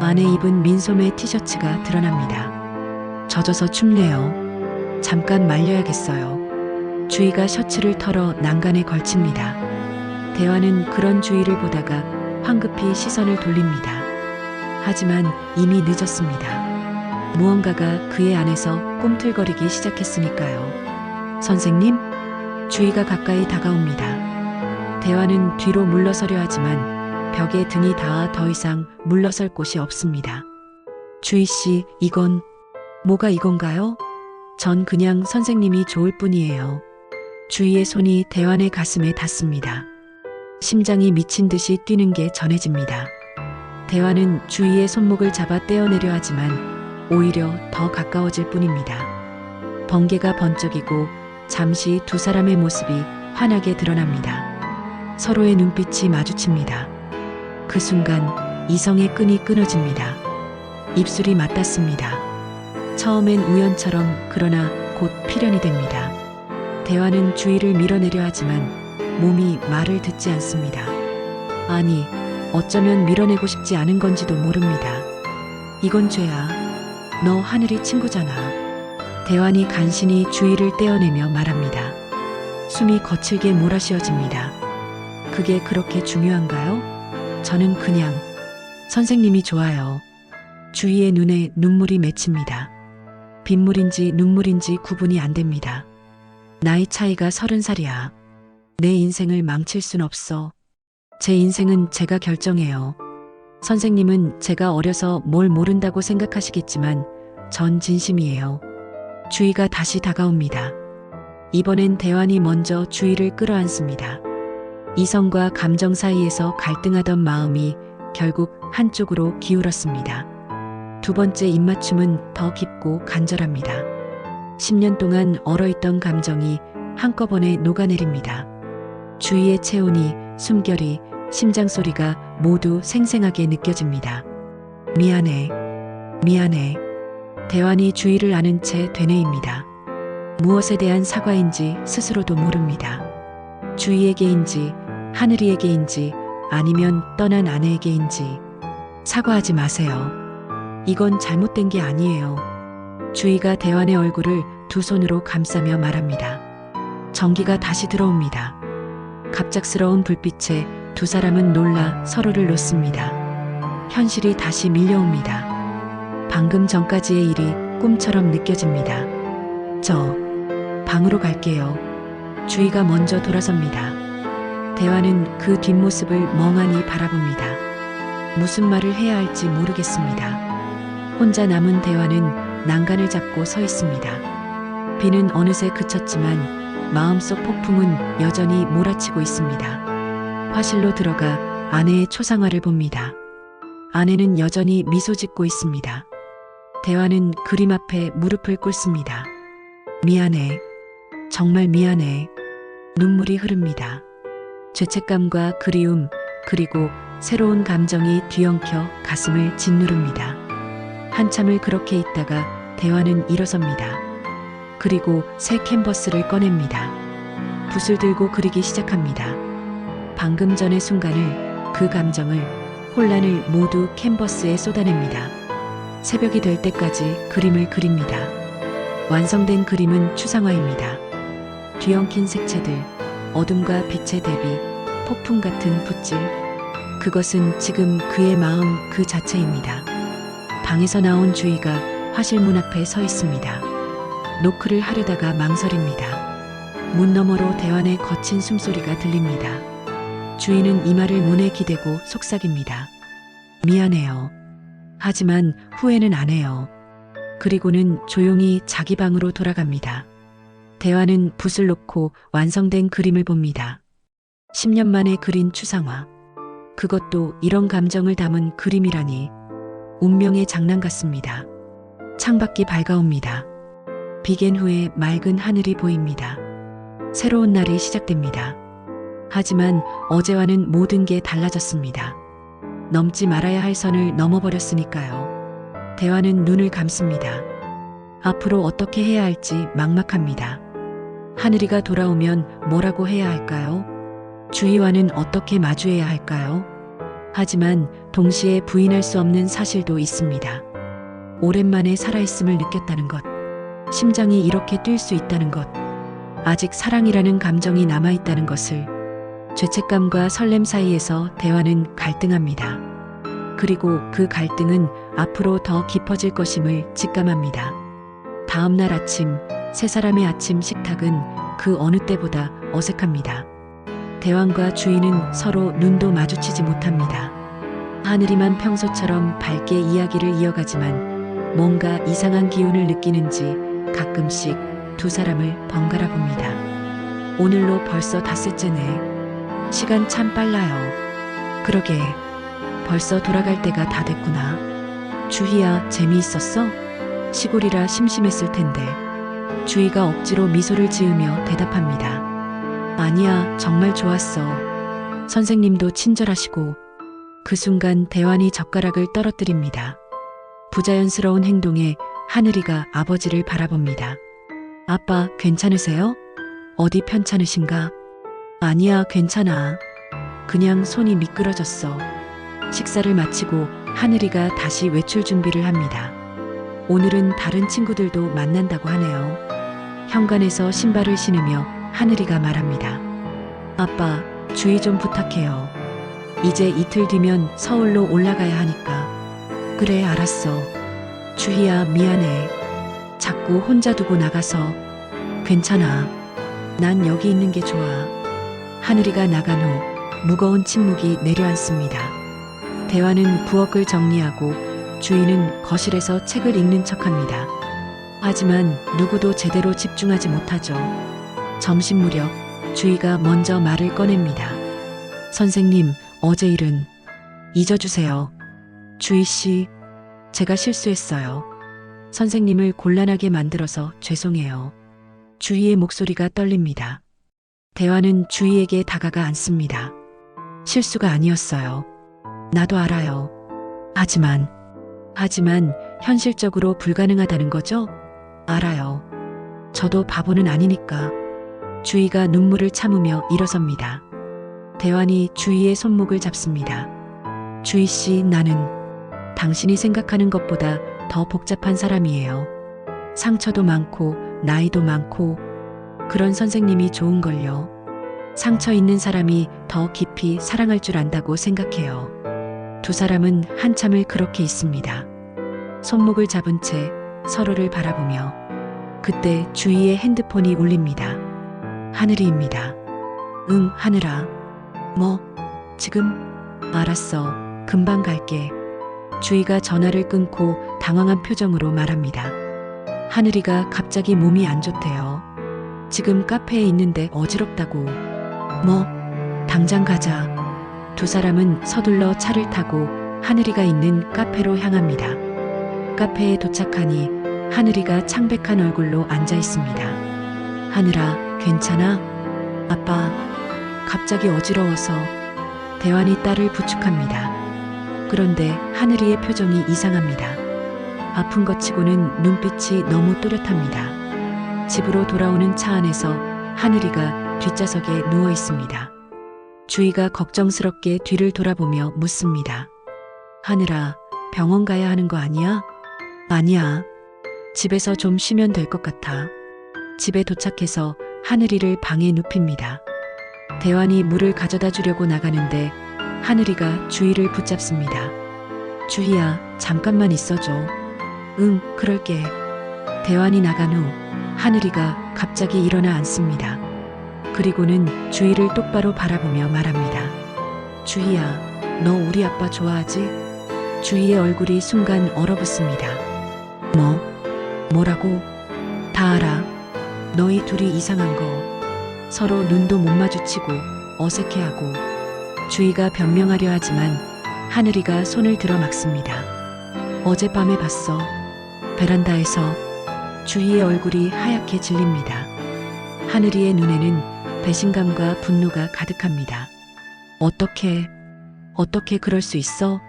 안에 입은 민소매 티셔츠가 드러납니다. 젖어서 춥네요. 잠깐 말려야겠어요. 주희가 셔츠를 털어 난간에 걸칩니다. 대환은 그런 주희를 보다가 황급히 시선을 돌립니다. 하지만 이미 늦었습니다. 무언가가 그의 안에서 꿈틀거리기 시작했으니까요. 선생님? 주희가 가까이 다가옵니다. 대환은 뒤로 물러서려 하지만 벽에 등이 닿아 더 이상 물러설 곳이 없습니다. 주희 씨, 이건 뭐가 이건가요? 전 그냥 선생님이 좋을 뿐이에요. 주희의 손이 대환의 가슴에 닿습니다. 심장이 미친 듯이 뛰는 게 전해집니다. 대환은 주희의 손목을 잡아 떼어내려 하지만 오히려 더 가까워질 뿐입니다. 번개가 번쩍이고 잠시 두 사람의 모습이 환하게 드러납니다. 서로의 눈빛이 마주칩니다. 그 순간 이성의 끈이 끊어집니다. 입술이 맞닿습니다. 처음엔 우연처럼 그러나 곧 필연이 됩니다. 대환은 주희를 밀어내려 하지만 몸이 말을 듣지 않습니다. 아니, 어쩌면 밀어내고 싶지 않은 건지도 모릅니다. 이건 죄야. 너 하늘이 친구잖아. 대환이 간신히 주희를 떼어내며 말합니다. 숨이 거칠게 몰아쉬어집니다. 그게 그렇게 중요한가요? 저는 그냥 선생님이 좋아요. 주희의 눈에 눈물이 맺힙니다. 빗물인지 눈물인지 구분이 안 됩니다. 나이 차이가 30살이야. 내 인생을 망칠 순 없어. 제 인생은 제가 결정해요. 선생님은 제가 어려서 뭘 모른다고 생각하시겠지만 전 진심이에요. 주희가 다시 다가옵니다. 이번엔 대환이 먼저 주희를 끌어안습니다. 이성과 감정 사이에서 갈등하던 마음이 결국 한쪽으로 기울었습니다. 두 번째 입맞춤은 더 깊고 간절합니다. 10년 동안 얼어있던 감정이 한꺼번에 녹아내립니다. 주위의 체온이, 숨결이, 심장 소리가 모두 생생하게 느껴집니다. 미안해. 미안해. 대환이 주위를 아는 채 되뇌입니다. 무엇에 대한 사과인지 스스로도 모릅니다. 주희에게인지 하늘이에게인지 아니면 떠난 아내에게인지 사과하지 마세요. 이건 잘못된 게 아니에요. 주희가 대환의 얼굴을 두 손으로 감싸며 말합니다. 전기가 다시 들어옵니다. 갑작스러운 불빛에 두 사람은 놀라 서로를 놓습니다. 현실이 다시 밀려옵니다. 방금 전까지의 일이 꿈처럼 느껴집니다. 저 방으로 갈게요. 주희가 먼저 돌아섭니다. 대환은 그 뒷모습을 멍하니 바라봅니다. 무슨 말을 해야 할지 모르겠습니다. 혼자 남은 대환은 난간을 잡고 서 있습니다. 비는 어느새 그쳤지만 마음속 폭풍은 여전히 몰아치고 있습니다. 화실로 들어가 아내의 초상화를 봅니다. 아내는 여전히 미소 짓고 있습니다. 대환은 그림 앞에 무릎을 꿇습니다. 미안해. 정말 미안해. 눈물이 흐릅니다. 죄책감과 그리움, 그리고 새로운 감정이 뒤엉켜 가슴을 짓누릅니다. 한참을 그렇게 있다가 대환은 일어섭니다. 그리고 새 캔버스를 꺼냅니다. 붓을 들고 그리기 시작합니다. 방금 전의 순간을, 그 감정을, 혼란을 모두 캔버스에 쏟아냅니다. 새벽이 될 때까지 그림을 그립니다. 완성된 그림은 추상화입니다. 뒤엉킨 색채들, 어둠과 빛의 대비, 폭풍 같은 붓질. 그것은 지금 그의 마음 그 자체입니다. 방에서 나온 주희가 화실 문 앞에 서 있습니다. 노크를 하려다가 망설입니다. 문 너머로 대환의 거친 숨소리가 들립니다. 주희는 이마를 문에 기대고 속삭입니다. 미안해요. 하지만 후회는 안 해요. 그리고는 조용히 자기 방으로 돌아갑니다. 대환은 붓을 놓고 완성된 그림을 봅니다. 10년 만에 그린 추상화. 그것도 이런 감정을 담은 그림이라니. 운명의 장난 같습니다. 창밖이 밝아옵니다. 비겐 후에 맑은 하늘이 보입니다. 새로운 날이 시작됩니다. 하지만 어제와는 모든 게 달라졌습니다. 넘지 말아야 할 선을 넘어버렸으니까요. 대환은 눈을 감습니다. 앞으로 어떻게 해야 할지 막막합니다. 하늘이가 돌아오면 뭐라고 해야 할까요? 주희와는 어떻게 마주해야 할까요? 하지만 동시에 부인할 수 없는 사실도 있습니다. 오랜만에 살아있음을 느꼈다는 것. 심장이 이렇게 뛸 수 있다는 것. 아직 사랑이라는 감정이 남아있다는 것을. 죄책감과 설렘 사이에서 대환은 갈등합니다. 그리고 그 갈등은 앞으로 더 깊어질 것임을 직감합니다. 다음 날 아침, 세 사람의 아침 식탁은 그 어느 때보다 어색합니다. 대환과 주희는 서로 눈도 마주치지 못합니다. 하늘이만 평소처럼 밝게 이야기를 이어가지만 뭔가 이상한 기운을 느끼는지 가끔씩 두 사람을 번갈아 봅니다. 오늘로 벌써 닷새째네. 시간 참 빨라요. 그러게, 벌써 돌아갈 때가 다 됐구나. 주희야, 재미있었어? 시골이라 심심했을 텐데. 주희가 억지로 미소를 지으며 대답합니다. 아니야, 정말 좋았어. 선생님도 친절하시고. 그 순간 대환이 젓가락을 떨어뜨립니다. 부자연스러운 행동에 하늘이가 아버지를 바라봅니다. 아빠, 괜찮으세요? 어디 편찮으신가? 아니야, 괜찮아. 그냥 손이 미끄러졌어. 식사를 마치고 하늘이가 다시 외출 준비를 합니다. 오늘은 다른 친구들도 만난다고 하네요. 현관에서 신발을 신으며 하늘이가 말합니다. 아빠, 주의 좀 부탁해요. 이제 이틀 뒤면 서울로 올라가야 하니까. 그래, 알았어. 주희야, 미안해. 자꾸 혼자 두고 나가서. 괜찮아. 난 여기 있는 게 좋아. 하늘이가 나간 후 무거운 침묵이 내려앉습니다. 대화는 부엌을 정리하고 주희는 거실에서 책을 읽는 척합니다. 하지만 누구도 제대로 집중하지 못하죠. 점심 무렵 주희가 먼저 말을 꺼냅니다. 선생님, 어제 일은 잊어주세요. 주희 씨, 제가 실수했어요. 선생님을 곤란하게 만들어서 죄송해요. 주희의 목소리가 떨립니다. 대화는 주희에게 다가가 앉습니다. 실수가 아니었어요. 나도 알아요. 하지만 현실적으로 불가능하다는 거죠? 알아요. 저도 바보는 아니니까. 주희가 눈물을 참으며 일어섭니다. 대환이 주희의 손목을 잡습니다. 주희 씨, 나는 당신이 생각하는 것보다 더 복잡한 사람이에요. 상처도 많고 나이도 많고 그런 선생님이 좋은걸요. 상처 있는 사람이 더 깊이 사랑할 줄 안다고 생각해요. 두 사람은 한참을 그렇게 있습니다. 손목을 잡은 채 서로를 바라보며 그때 주희의 핸드폰이 울립니다. 하늘이입니다. 응, 하늘아. 뭐? 지금? 알았어. 금방 갈게. 주희가 전화를 끊고 당황한 표정으로 말합니다. 하늘이가 갑자기 몸이 안 좋대요. 지금 카페에 있는데 어지럽다고. 뭐? 당장 가자. 두 사람은 서둘러 차를 타고 하늘이가 있는 카페로 향합니다. 카페에 도착하니 하늘이가 창백한 얼굴로 앉아 있습니다. 하늘아, 괜찮아? 아빠, 갑자기 어지러워서. 대환이 딸을 부축합니다. 그런데 하늘이의 표정이 이상합니다. 아픈 것 치고는 눈빛이 너무 또렷합니다. 집으로 돌아오는 차 안에서 하늘이가 뒷좌석에 누워 있습니다. 주희가 걱정스럽게 뒤를 돌아보며 묻습니다. 하늘아, 병원 가야 하는 거 아니야? 아니야. 집에서 좀 쉬면 될 것 같아. 집에 도착해서 하늘이를 방에 눕힙니다. 대환이 물을 가져다 주려고 나가는데 하늘이가 주희를 붙잡습니다. 주희야, 잠깐만 있어줘. 응, 그럴게. 대환이 나간 후 하늘이가 갑자기 일어나 앉습니다. 그리고는 주희를 똑바로 바라보며 말합니다. 주희야, 너 우리 아빠 좋아하지? 주희의 얼굴이 순간 얼어붙습니다. 뭐라고? 다 알아. 너희 둘이 이상한 거. 서로 눈도 못 마주치고 어색해하고. 주희가 변명하려 하지만 하늘이가 손을 들어 막습니다. 어젯밤에 봤어. 베란다에서. 주희의 얼굴이 하얗게 질립니다. 하늘이의 눈에는 배신감과 분노가 가득합니다. 어떻게 그럴 수 있어?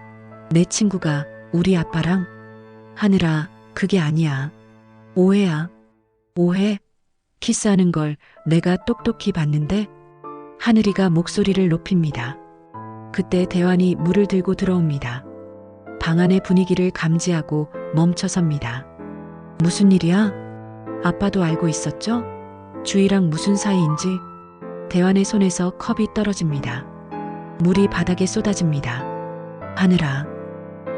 내 친구가 우리 아빠랑? 하늘아, 그게 아니야. 오해야. 오해? 키스하는 걸 내가 똑똑히 봤는데? 하늘이가 목소리를 높입니다. 그때 대환이 물을 들고 들어옵니다. 방 안의 분위기를 감지하고 멈춰섭니다. 무슨 일이야? 아빠도 알고 있었죠? 주희랑 무슨 사이인지? 대환의 손에서 컵이 떨어집니다. 물이 바닥에 쏟아집니다. 하늘아,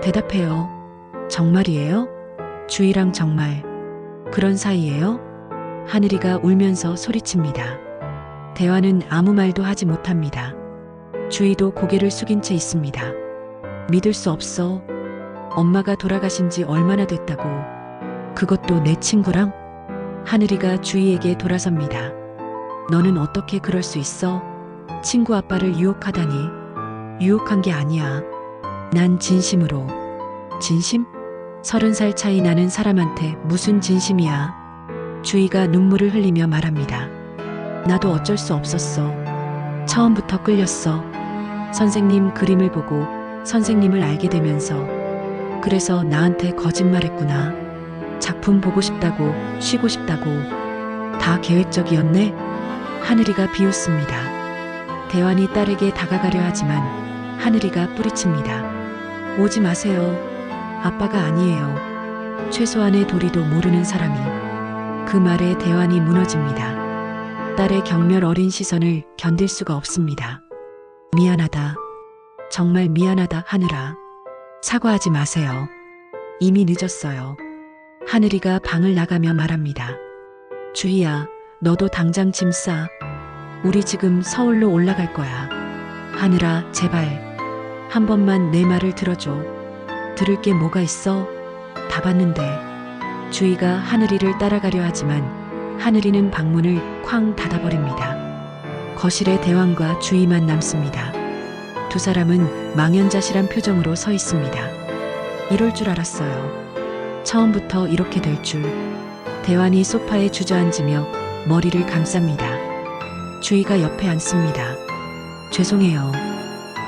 대답해요. 정말이에요? 주희랑 정말 그런 사이예요? 하늘이가 울면서 소리칩니다. 대환은 아무 말도 하지 못합니다. 주희도 고개를 숙인 채 있습니다. 믿을 수 없어. 엄마가 돌아가신 지 얼마나 됐다고. 그것도 내 친구랑? 하늘이가 주희에게 돌아섭니다. 너는 어떻게 그럴 수 있어? 친구 아빠를 유혹하다니. 유혹한 게 아니야. 난 진심으로. 진심? 30살 차이 나는 사람한테 무슨 진심이야. 주희가 눈물을 흘리며 말합니다. 나도 어쩔 수 없었어. 처음부터 끌렸어. 선생님 그림을 보고 선생님을 알게 되면서. 그래서 나한테 거짓말했구나. 작품 보고 싶다고, 쉬고 싶다고. 다 계획적이었네? 하늘이가 비웃습니다. 대환이 딸에게 다가가려 하지만 하늘이가 뿌리칩니다. 오지 마세요. 아빠가 아니에요. 최소한의 도리도 모르는 사람이. 그 말에 대환이 무너집니다. 딸의 경멸 어린 시선을 견딜 수가 없습니다. 미안하다. 정말 미안하다, 하늘아. 사과하지 마세요. 이미 늦었어요. 하늘이가 방을 나가며 말합니다. 주희야, 너도 당장 짐 싸. 우리 지금 서울로 올라갈 거야. 하늘아, 제발. 한 번만 내 말을 들어줘. 들을 게 뭐가 있어? 다 봤는데. 주희가 하늘이를 따라가려 하지만 하늘이는 방문을 쾅 닫아버립니다. 거실에 대왕과 주희만 남습니다. 두 사람은 망연자실한 표정으로 서 있습니다. 이럴 줄 알았어요. 처음부터 이렇게 될 줄. 대환이 소파에 주저앉으며 머리를 감쌉니다. 주희가 옆에 앉습니다. 죄송해요.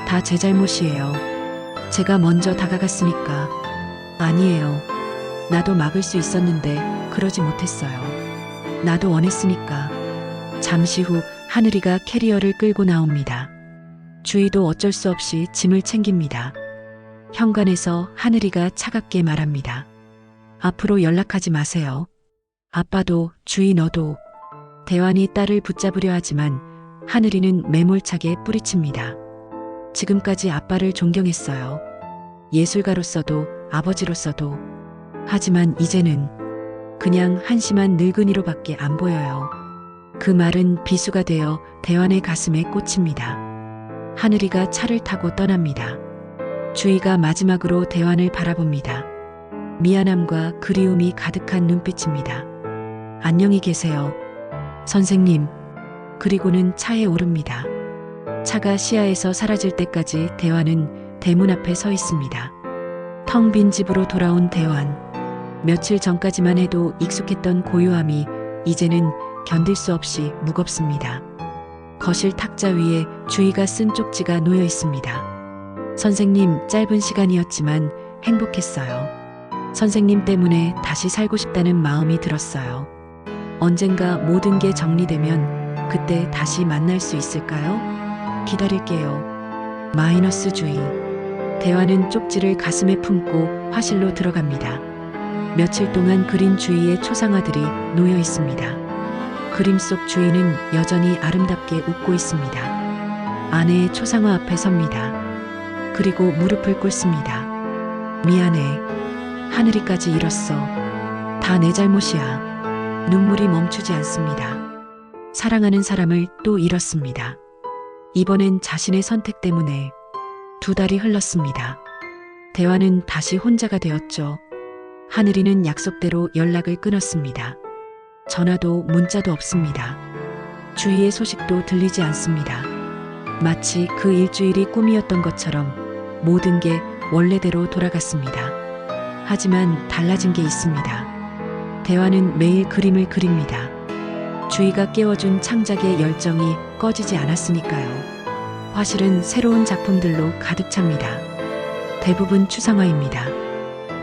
다 제 잘못이에요. 제가 먼저 다가갔으니까. 아니에요. 나도 막을 수 있었는데 그러지 못했어요. 나도 원했으니까. 잠시 후 하늘이가 캐리어를 끌고 나옵니다. 주희도 어쩔 수 없이 짐을 챙깁니다. 현관에서 하늘이가 차갑게 말합니다. 앞으로 연락하지 마세요. 아빠도, 주희 너도. 대환이 딸을 붙잡으려 하지만 하늘이는 매몰차게 뿌리칩니다. 지금까지 아빠를 존경했어요. 예술가로서도 아버지로서도. 하지만 이제는 그냥 한심한 늙은이로밖에 안 보여요. 그 말은 비수가 되어 대환의 가슴에 꽂힙니다. 하늘이가 차를 타고 떠납니다. 주희가 마지막으로 대환을 바라봅니다. 미안함과 그리움이 가득한 눈빛입니다. 안녕히 계세요. 선생님. 그리고는 차에 오릅니다. 차가 시야에서 사라질 때까지 대환은 대문 앞에 서 있습니다. 텅 빈 집으로 돌아온 대환. 며칠 전까지만 해도 익숙했던 고요함이 이제는 견딜 수 없이 무겁습니다. 거실 탁자 위에 주희가 쓴 쪽지가 놓여 있습니다. 선생님, 짧은 시간이었지만 행복했어요. 선생님 때문에 다시 살고 싶다는 마음이 들었어요. 언젠가 모든 게 정리되면 그때 다시 만날 수 있을까요? 기다릴게요. 마이너스 주희. 대환은 쪽지를 가슴에 품고 화실로 들어갑니다. 며칠 동안 그린 주희의 초상화들이 놓여 있습니다. 그림 속 주희는 여전히 아름답게 웃고 있습니다. 아내의 초상화 앞에 섭니다. 그리고 무릎을 꿇습니다. 미안해. 하늘이까지 잃었어. 다 내 잘못이야. 눈물이 멈추지 않습니다. 사랑하는 사람을 또 잃었습니다. 이번엔 자신의 선택 때문에. 2달이 흘렀습니다. 대환은 다시 혼자가 되었죠. 하늘이는 약속대로 연락을 끊었습니다. 전화도 문자도 없습니다. 주희의 소식도 들리지 않습니다. 마치 그 일주일이 꿈이었던 것처럼 모든 게 원래대로 돌아갔습니다. 하지만 달라진 게 있습니다. 대환은 매일 그림을 그립니다. 주희가 깨워준 창작의 열정이 꺼지지 않았으니까요. 화실은 새로운 작품들로 가득 찹니다. 대부분 추상화입니다.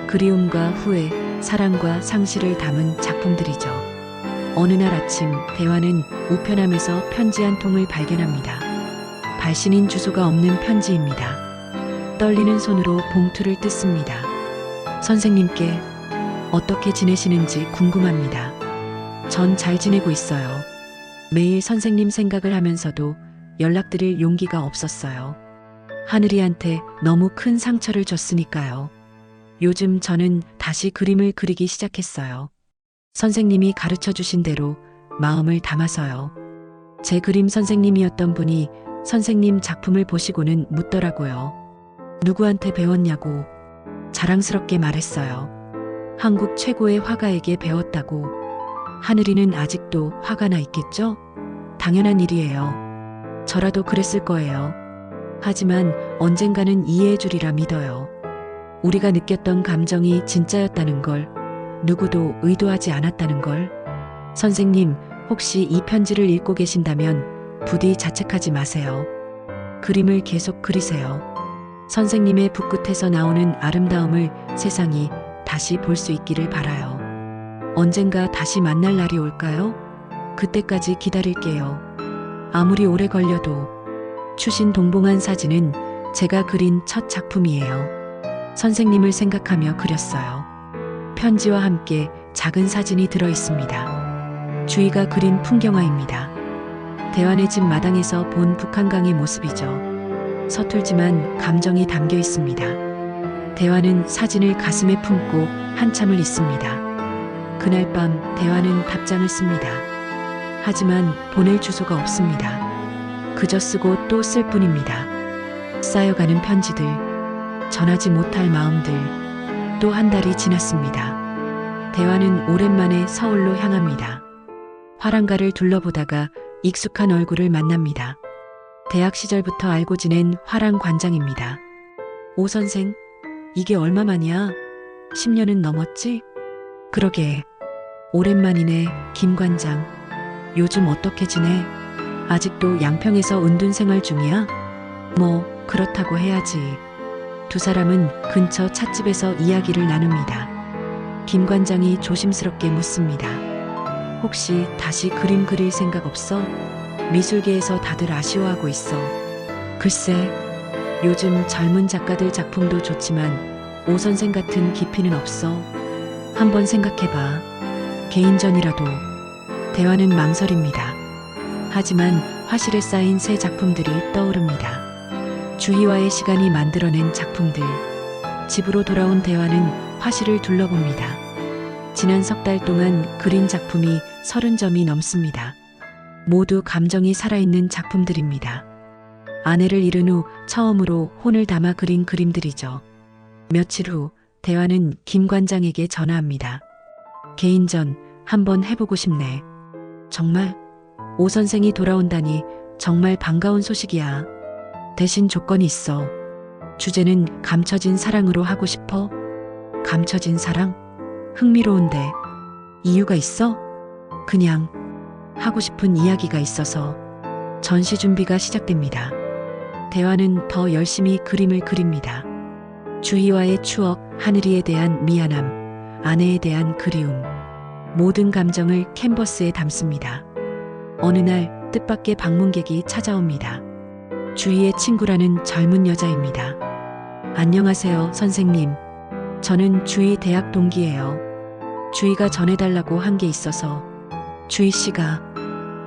그리움과 후회, 사랑과 상실을 담은 작품들이죠. 어느 날 아침 대환은 우편함에서 편지 한 통을 발견합니다. 발신인 주소가 없는 편지입니다. 떨리는 손으로 봉투를 뜯습니다. 선생님께 어떻게 지내시는지 궁금합니다. 전 잘 지내고 있어요. 매일 선생님 생각을 하면서도 연락드릴 용기가 없었어요. 하늘이한테 너무 큰 상처를 줬으니까요. 요즘 저는 다시 그림을 그리기 시작했어요. 선생님이 가르쳐 주신 대로 마음을 담아서요. 제 그림 선생님이었던 분이 선생님 작품을 보시고는 묻더라고요. 누구한테 배웠냐고. 자랑스럽게 말했어요. 한국 최고의 화가에게 배웠다고. 하늘이는 아직도 화가 나 있겠죠? 당연한 일이에요. 저라도 그랬을 거예요. 하지만 언젠가는 이해해 주리라 믿어요. 우리가 느꼈던 감정이 진짜였다는 걸, 누구도 의도하지 않았다는 걸. 선생님, 혹시 이 편지를 읽고 계신다면 부디 자책하지 마세요. 그림을 계속 그리세요. 선생님의 붓끝에서 나오는 아름다움을 세상이 다시 볼 수 있기를 바라요. 언젠가 다시 만날 날이 올까요? 그때까지 기다릴게요. 아무리 오래 걸려도. 추신 동봉한 사진은 제가 그린 첫 작품이에요. 선생님을 생각하며 그렸어요. 편지와 함께 작은 사진이 들어 있습니다. 주희가 그린 풍경화입니다. 대환의 집 마당에서 본 북한강의 모습이죠. 서툴지만 감정이 담겨 있습니다. 대화는 사진을 가슴에 품고 한참을 있습니다. 그날 밤 대화는 답장을 씁니다. 하지만 보낼 주소가 없습니다. 그저 쓰고 또 쓸 뿐입니다. 쌓여가는 편지들, 전하지 못할 마음들. 또 한 달이 지났습니다. 대화는 오랜만에 서울로 향합니다. 화랑가를 둘러보다가 익숙한 얼굴을 만납니다. 대학 시절부터 알고 지낸 화랑 관장입니다. 오 선생, 이게 얼마만이야? 10년은 넘었지? 그러게. 오랜만이네, 김 관장. 요즘 어떻게 지내? 아직도 양평에서 은둔 생활 중이야? 뭐, 그렇다고 해야지. 두 사람은 근처 찻집에서 이야기를 나눕니다. 김 관장이 조심스럽게 묻습니다. 혹시 다시 그림 그릴 생각 없어? 미술계에서 다들 아쉬워하고 있어. 글쎄, 요즘 젊은 작가들 작품도 좋지만 오 선생 같은 깊이는 없어. 한번 생각해봐. 개인전이라도. 대화는 망설입니다. 하지만 화실에 쌓인 새 작품들이 떠오릅니다. 주희와의 시간이 만들어낸 작품들. 집으로 돌아온 대화는 화실을 둘러봅니다. 지난 석 달 동안 그린 작품이 30점이 넘습니다. 모두 감정이 살아있는 작품들입니다. 아내를 잃은 후 처음으로 혼을 담아 그린 그림들이죠. 며칠 후 대화는 김 관장에게 전화합니다. 개인전 한번 해보고 싶네. 정말? 오 선생이 돌아온다니 정말 반가운 소식이야. 대신 조건이 있어. 주제는 감춰진 사랑으로 하고 싶어. 감춰진 사랑? 흥미로운데. 이유가 있어? 그냥 하고 싶은 이야기가 있어서. 전시 준비가 시작됩니다. 대화는 더 열심히 그림을 그립니다. 주희와의 추억, 하늘이에 대한 미안함, 아내에 대한 그리움. 모든 감정을 캔버스에 담습니다. 어느 날 뜻밖의 방문객이 찾아옵니다. 주희의 친구라는 젊은 여자입니다. 안녕하세요, 선생님. 저는 주희 대학 동기예요. 주희가 전해달라고 한 게 있어서. 주희 씨가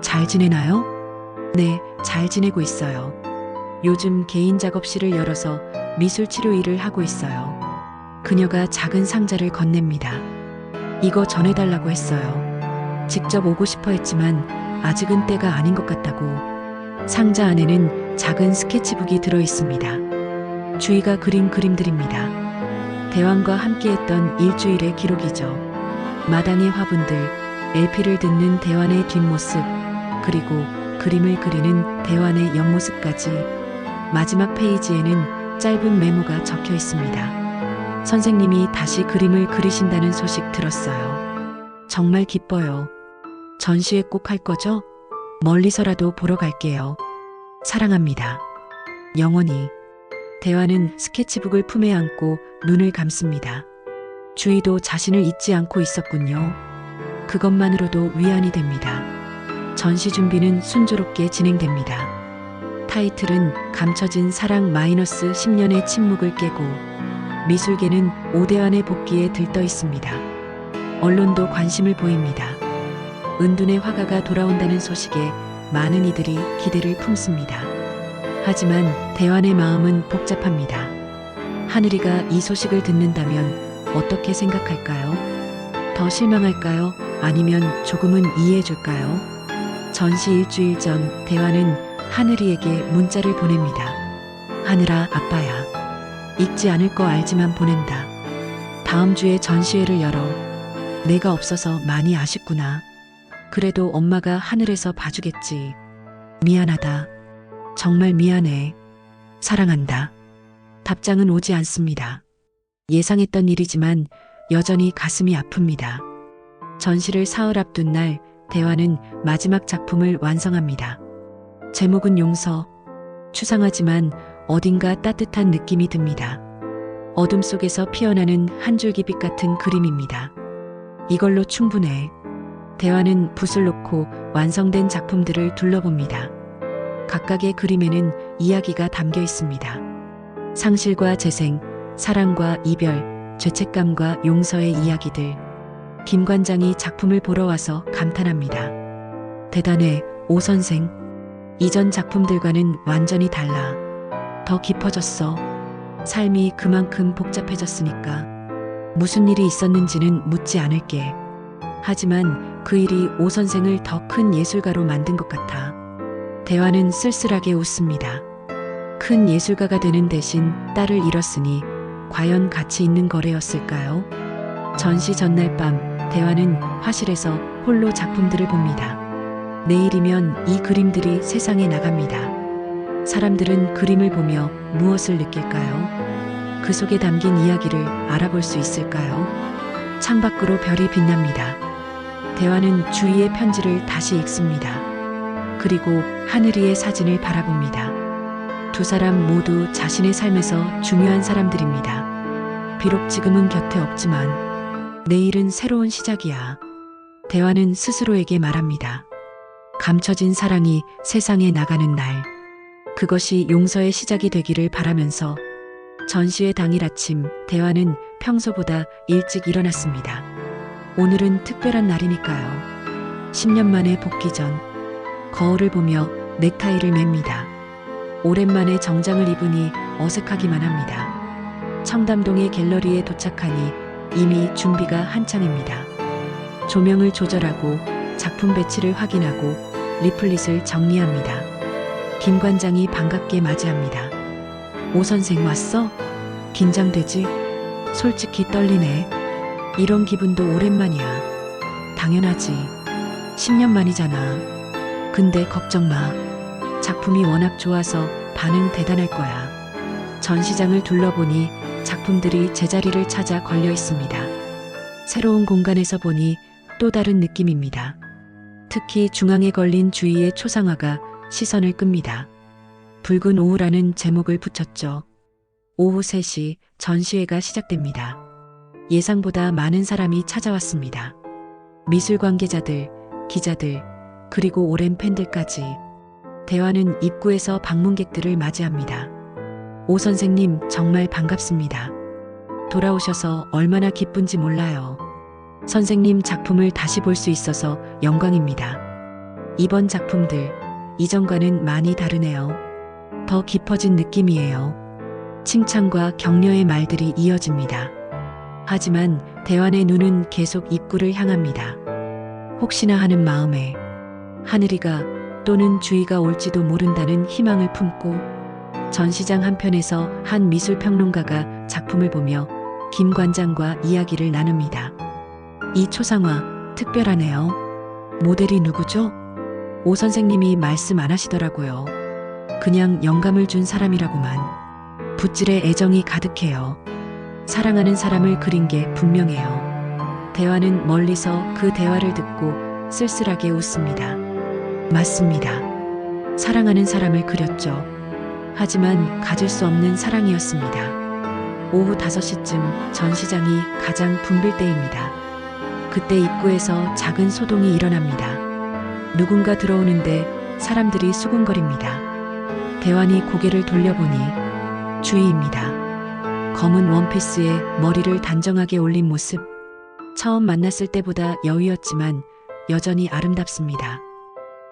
잘 지내나요? 네, 잘 지내고 있어요. 요즘 개인 작업실을 열어서 미술 치료 일을 하고 있어요. 그녀가 작은 상자를 건넵니다. 이거 전해달라고 했어요. 직접 오고 싶어 했지만 아직은 때가 아닌 것 같다고. 상자 안에는 작은 스케치북이 들어 있습니다. 주희가 그린 그림들입니다. 대왕과 함께했던 일주일의 기록이죠. 마당의 화분들, LP를 듣는 대환의 뒷모습, 그리고 그림을 그리는 대환의 옆모습까지. 마지막 페이지에는 짧은 메모가 적혀 있습니다. 선생님이 다시 그림을 그리신다는 소식 들었어요. 정말 기뻐요. 전시회 꼭 할 거죠? 멀리서라도 보러 갈게요. 사랑합니다. 영원히. 대화는 스케치북을 품에 안고 눈을 감습니다. 주희도 자신을 잊지 않고 있었군요. 그것만으로도 위안이 됩니다. 전시 준비는 순조롭게 진행됩니다. 타이틀은 감춰진 사랑 -10년의 침묵을 깨고. 미술계는 오대환의 복귀에 들떠 있습니다. 언론도 관심을 보입니다. 은둔의 화가가 돌아온다는 소식에 많은 이들이 기대를 품습니다. 하지만 대환의 마음은 복잡합니다. 하늘이가 이 소식을 듣는다면 어떻게 생각할까요? 더 실망할까요? 아니면 조금은 이해해줄까요? 전시 일주일 전 대환은 하늘이에게 문자를 보냅니다. 하늘아, 아빠야. 읽지 않을 거 알지만 보낸다. 다음 주에 전시회를 열어. 내가 없어서 많이 아쉽구나. 그래도 엄마가 하늘에서 봐주겠지. 미안하다. 정말 미안해. 사랑한다. 답장은 오지 않습니다. 예상했던 일이지만 여전히 가슴이 아픕니다. 전시를 사흘 앞둔 날 대환은 마지막 작품을 완성합니다. 제목은 용서. 추상하지만 어딘가 따뜻한 느낌이 듭니다. 어둠 속에서 피어나는 한 줄기 빛 같은 그림입니다. 이걸로 충분해. 대환은 붓을 놓고 완성된 작품들을 둘러봅니다. 각각의 그림에는 이야기가 담겨 있습니다. 상실과 재생, 사랑과 이별, 죄책감과 용서의 이야기들. 김 관장이 작품을 보러 와서 감탄합니다. 대단해, 오 선생. 이전 작품들과는 완전히 달라. 더 깊어졌어. 삶이 그만큼 복잡해졌으니까. 무슨 일이 있었는지는 묻지 않을게. 하지만 그 일이 오 선생을 더 큰 예술가로 만든 것 같아. 대화는 쓸쓸하게 웃습니다. 큰 예술가가 되는 대신 딸을 잃었으니 과연 가치 있는 거래였을까요? 전시 전날 밤 대화는 화실에서 홀로 작품들을 봅니다. 내일이면 이 그림들이 세상에 나갑니다. 사람들은 그림을 보며 무엇을 느낄까요? 그 속에 담긴 이야기를 알아볼 수 있을까요? 창밖으로 별이 빛납니다. 대화는 주위의 편지를 다시 읽습니다. 그리고 하늘 위의 사진을 바라봅니다. 두 사람 모두 자신의 삶에서 중요한 사람들입니다. 비록 지금은 곁에 없지만 내일은 새로운 시작이야. 대화는 스스로에게 말합니다. 감춰진 사랑이 세상에 나가는 날. 그것이 용서의 시작이 되기를 바라면서 전시회 당일 아침 대화는 평소보다 일찍 일어났습니다. 오늘은 특별한 날이니까요. 10년 만에 복귀 전 거울을 보며 넥타이를 맵니다. 오랜만에 정장을 입으니 어색하기만 합니다. 청담동의 갤러리에 도착하니 이미 준비가 한창입니다. 조명을 조절하고 작품 배치를 확인하고 리플릿을 정리합니다. 김 관장이 반갑게 맞이합니다. 오 선생 왔어? 긴장되지? 솔직히 떨리네. 이런 기분도 오랜만이야. 당연하지. 10년 만이잖아. 근데 걱정 마. 작품이 워낙 좋아서 반응 대단할 거야. 전시장을 둘러보니 작품들이 제자리를 찾아 걸려 있습니다. 새로운 공간에서 보니 또 다른 느낌입니다. 특히 중앙에 걸린 주위의 초상화가 시선을 끕니다. 붉은 오후라는 제목을 붙였죠. 오후 3시 전시회가 시작됩니다. 예상보다 많은 사람이 찾아왔습니다. 미술 관계자들, 기자들, 그리고 오랜 팬들까지. 대화는 입구에서 방문객들을 맞이합니다. 오 선생님 정말 반갑습니다. 돌아오셔서 얼마나 기쁜지 몰라요. 선생님 작품을 다시 볼 수 있어서 영광입니다. 이번 작품들 이전과는 많이 다르네요. 더 깊어진 느낌이에요. 칭찬과 격려의 말들이 이어집니다. 하지만 대환의 눈은 계속 입구를 향합니다. 혹시나 하는 마음에 하늘이가 또는 주희가 올지도 모른다는 희망을 품고 전시장 한편에서 한 미술평론가가 작품을 보며 김 관장과 이야기를 나눕니다. 이 초상화 특별하네요. 모델이 누구죠? 오 선생님이 말씀 안 하시더라고요. 그냥 영감을 준 사람이라고만. 붓질에 애정이 가득해요. 사랑하는 사람을 그린 게 분명해요. 대화는 멀리서 그 대화를 듣고 쓸쓸하게 웃습니다. 맞습니다. 사랑하는 사람을 그렸죠. 하지만 가질 수 없는 사랑이었습니다. 오후 5시쯤 전시장이 가장 붐빌 때입니다. 그때 입구에서 작은 소동이 일어납니다. 누군가 들어오는데 사람들이 수군거립니다. 대환이 고개를 돌려보니 주희입니다. 검은 원피스에 머리를 단정하게 올린 모습. 처음 만났을 때보다 여위었지만 여전히 아름답습니다.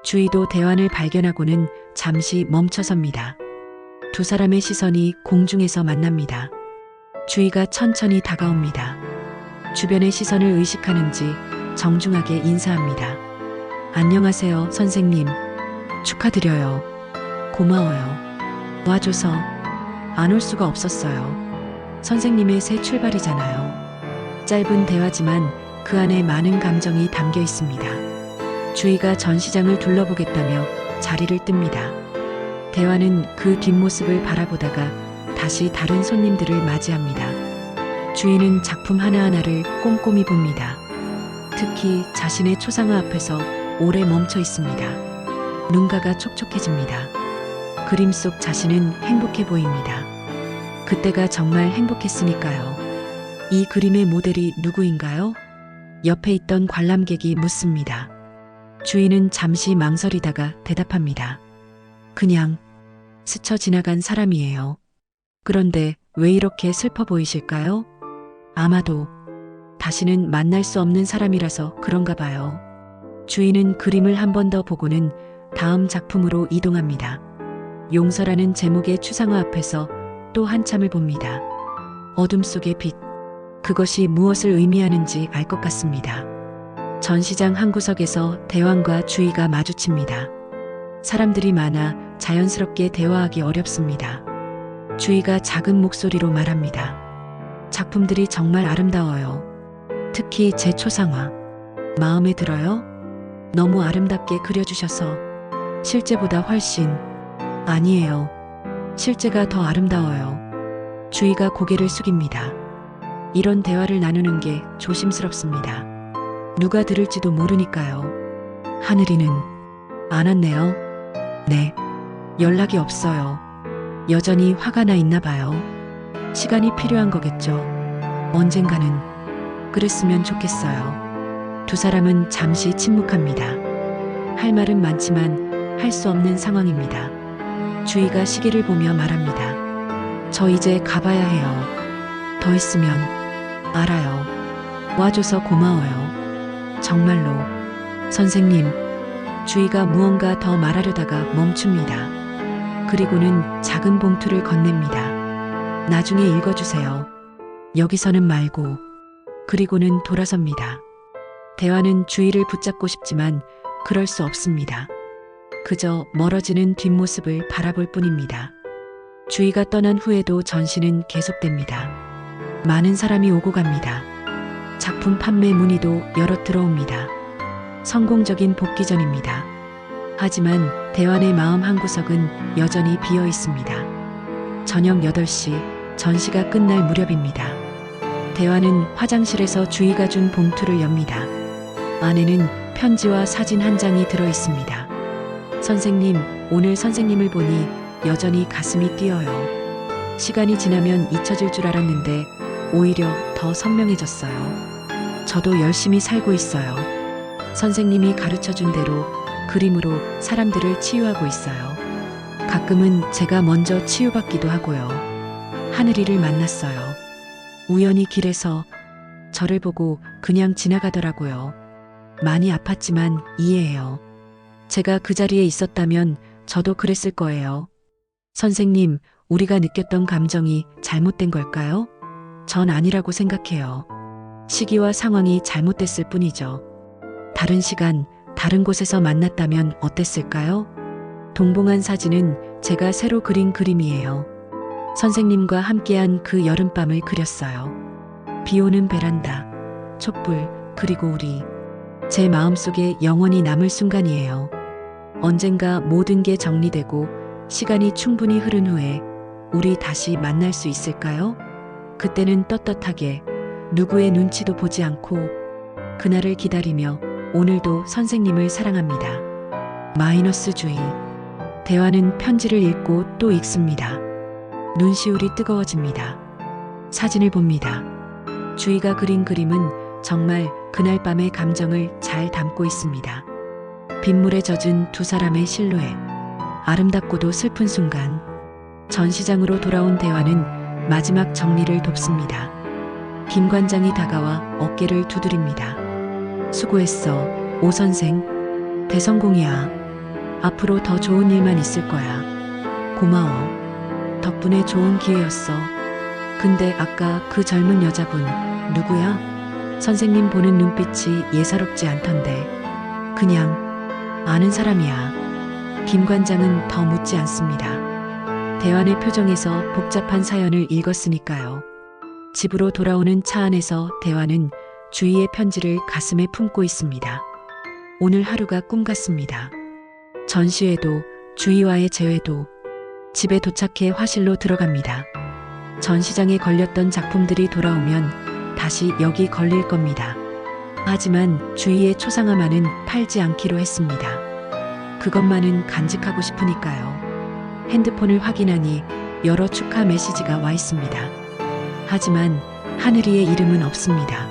주희도 대환을 발견하고는 잠시 멈춰섭니다. 두 사람의 시선이 공중에서 만납니다. 주희가 천천히 다가옵니다. 주변의 시선을 의식하는지 정중하게 인사합니다. 안녕하세요, 선생님. 축하드려요. 고마워요. 와줘서 안 올 수가 없었어요. 선생님의 새 출발이잖아요. 짧은 대화지만 그 안에 많은 감정이 담겨 있습니다. 주희가 전시장을 둘러보겠다며 자리를 뜹니다. 대화는 그 뒷모습을 바라보다가 다시 다른 손님들을 맞이합니다. 주희는 작품 하나하나를 꼼꼼히 봅니다. 특히 자신의 초상화 앞에서 오래 멈춰 있습니다. 눈가가 촉촉해집니다. 그림 속 자신은 행복해 보입니다. 그때가 정말 행복했으니까요. 이 그림의 모델이 누구인가요? 옆에 있던 관람객이 묻습니다. 주인은 잠시 망설이다가 대답합니다. 그냥 스쳐 지나간 사람이에요. 그런데 왜 이렇게 슬퍼 보이실까요? 아마도 다시는 만날 수 없는 사람이라서 그런가 봐요. 주인은 그림을 한 번 더 보고는 다음 작품으로 이동합니다. 용서라는 제목의 추상화 앞에서 또 한참을 봅니다. 어둠 속의 빛. 그것이 무엇을 의미하는지 알 것 같습니다. 전시장 한 구석에서 대왕과 주희가 마주칩니다. 사람들이 많아 자연스럽게 대화하기 어렵습니다. 주희가 작은 목소리로 말합니다. 작품들이 정말 아름다워요. 특히 제 초상화. 마음에 들어요? 너무 아름답게 그려주셔서 실제보다 훨씬. 아니에요. 실제가 더 아름다워요. 주희가 고개를 숙입니다. 이런 대화를 나누는 게 조심스럽습니다. 누가 들을지도 모르니까요. 하늘이는 안 왔네요. 네. 연락이 없어요. 여전히 화가 나 있나 봐요. 시간이 필요한 거겠죠. 언젠가는 그랬으면 좋겠어요. 두 사람은 잠시 침묵합니다. 할 말은 많지만 할 수 없는 상황입니다. 주희가 시계를 보며 말합니다. 저 이제 가봐야 해요. 더 있으면. 알아요. 와줘서 고마워요. 정말로. 선생님. 주희가 무언가 더 말하려다가 멈춥니다. 그리고는 작은 봉투를 건넵니다. 나중에 읽어주세요. 여기서는 말고. 그리고는 돌아섭니다. 대화는 주희를 붙잡고 싶지만 그럴 수 없습니다. 그저 멀어지는 뒷모습을 바라볼 뿐입니다. 주희가 떠난 후에도 전시는 계속됩니다. 많은 사람이 오고 갑니다. 작품 판매 문의도 여럿 들어옵니다. 성공적인 복귀 전입니다. 하지만 대환의 마음 한구석은 여전히 비어 있습니다. 저녁 8시 전시가 끝날 무렵입니다. 대환은 화장실에서 주희가 준 봉투를 엽니다. 안에는 편지와 사진 한 장이 들어 있습니다. 선생님, 오늘 선생님을 보니 여전히 가슴이 뛰어요. 시간이 지나면 잊혀질 줄 알았는데 오히려 더 선명해졌어요. 저도 열심히 살고 있어요. 선생님이 가르쳐준 대로 그림으로 사람들을 치유하고 있어요. 가끔은 제가 먼저 치유받기도 하고요. 하늘이를 만났어요. 우연히 길에서 저를 보고 그냥 지나가더라고요. 많이 아팠지만 이해해요. 제가 그 자리에 있었다면 저도 그랬을 거예요. 선생님, 우리가 느꼈던 감정이 잘못된 걸까요? 전 아니라고 생각해요. 시기와 상황이 잘못됐을 뿐이죠. 다른 시간, 다른 곳에서 만났다면 어땠을까요? 동봉한 사진은 제가 새로 그린 그림이에요. 선생님과 함께한 그 여름밤을 그렸어요. 비 오는 베란다, 촛불, 그리고 우리. 제 마음속에 영원히 남을 순간이에요. 언젠가 모든 게 정리되고 시간이 충분히 흐른 후에 우리 다시 만날 수 있을까요? 그때는 떳떳하게 누구의 눈치도 보지 않고 그날을 기다리며 오늘도 선생님을 사랑합니다. 마이너스 주의. 대화는 편지를 읽고 또 읽습니다. 눈시울이 뜨거워집니다. 사진을 봅니다. 주희가 그린 그림은 정말 그날 밤의 감정을 잘 담고 있습니다. 빗물에 젖은 두 사람의 실루엣. 아름답고도 슬픈 순간. 전시장으로 돌아온 대화는 마지막 정리를 돕습니다. 김 관장이 다가와 어깨를 두드립니다. 수고했어, 오 선생. 대성공이야. 앞으로 더 좋은 일만 있을 거야. 고마워. 덕분에 좋은 기회였어. 근데 아까 그 젊은 여자분 누구야? 선생님 보는 눈빛이 예사롭지 않던데. 그냥 아는 사람이야. 김 관장은 더 묻지 않습니다. 대환의 표정에서 복잡한 사연을 읽었으니까요. 집으로 돌아오는 차 안에서 대환은 주희의 편지를 가슴에 품고 있습니다. 오늘 하루가 꿈 같습니다. 전시회도 주희와의 재회도. 집에 도착해 화실로 들어갑니다. 전시장에 걸렸던 작품들이 돌아오면 다시 여기 걸릴 겁니다. 하지만 주희의 초상화만은 팔지 않기로 했습니다. 그것만은 간직하고 싶으니까요. 핸드폰을 확인하니 여러 축하 메시지가 와 있습니다. 하지만 하늘이의 이름은 없습니다.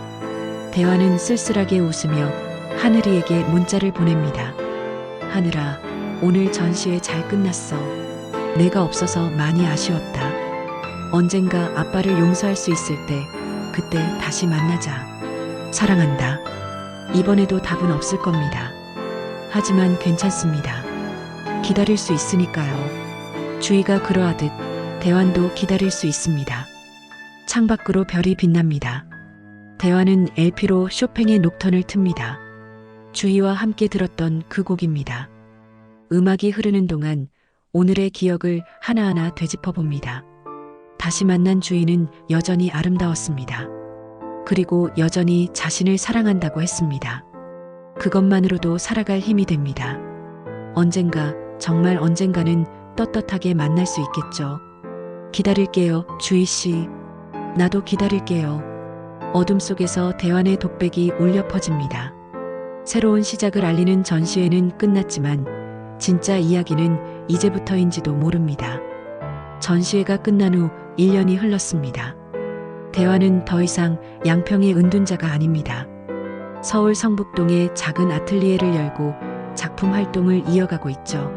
대환은 쓸쓸하게 웃으며 하늘이에게 문자를 보냅니다. 하늘아, 오늘 전시회 잘 끝났어. 내가 없어서 많이 아쉬웠다. 언젠가 아빠를 용서할 수 있을 때 그때 다시 만나자. 사랑한다. 이번에도 답은 없을 겁니다. 하지만 괜찮습니다. 기다릴 수 있으니까요. 주희가 그러하듯 대환도 기다릴 수 있습니다. 창밖으로 별이 빛납니다. 대환은 LP로 쇼팽의 녹턴을 틉니다. 주희와 함께 들었던 그 곡입니다. 음악이 흐르는 동안 오늘의 기억을 하나하나 되짚어 봅니다. 다시 만난 주희는 여전히 아름다웠습니다. 그리고 여전히 자신을 사랑한다고 했습니다. 그것만으로도 살아갈 힘이 됩니다. 언젠가, 정말 언젠가는 떳떳하게 만날 수 있겠죠. 기다릴게요, 주희 씨. 나도 기다릴게요. 어둠 속에서 대환의 독백이 울려 퍼집니다. 새로운 시작을 알리는 전시회는 끝났지만 진짜 이야기는 이제부터인지도 모릅니다. 전시회가 끝난 후 1년이 흘렀습니다. 대환은 더 이상 양평의 은둔자가 아닙니다. 서울 성북동에 작은 아틀리에를 열고 작품 활동을 이어가고 있죠.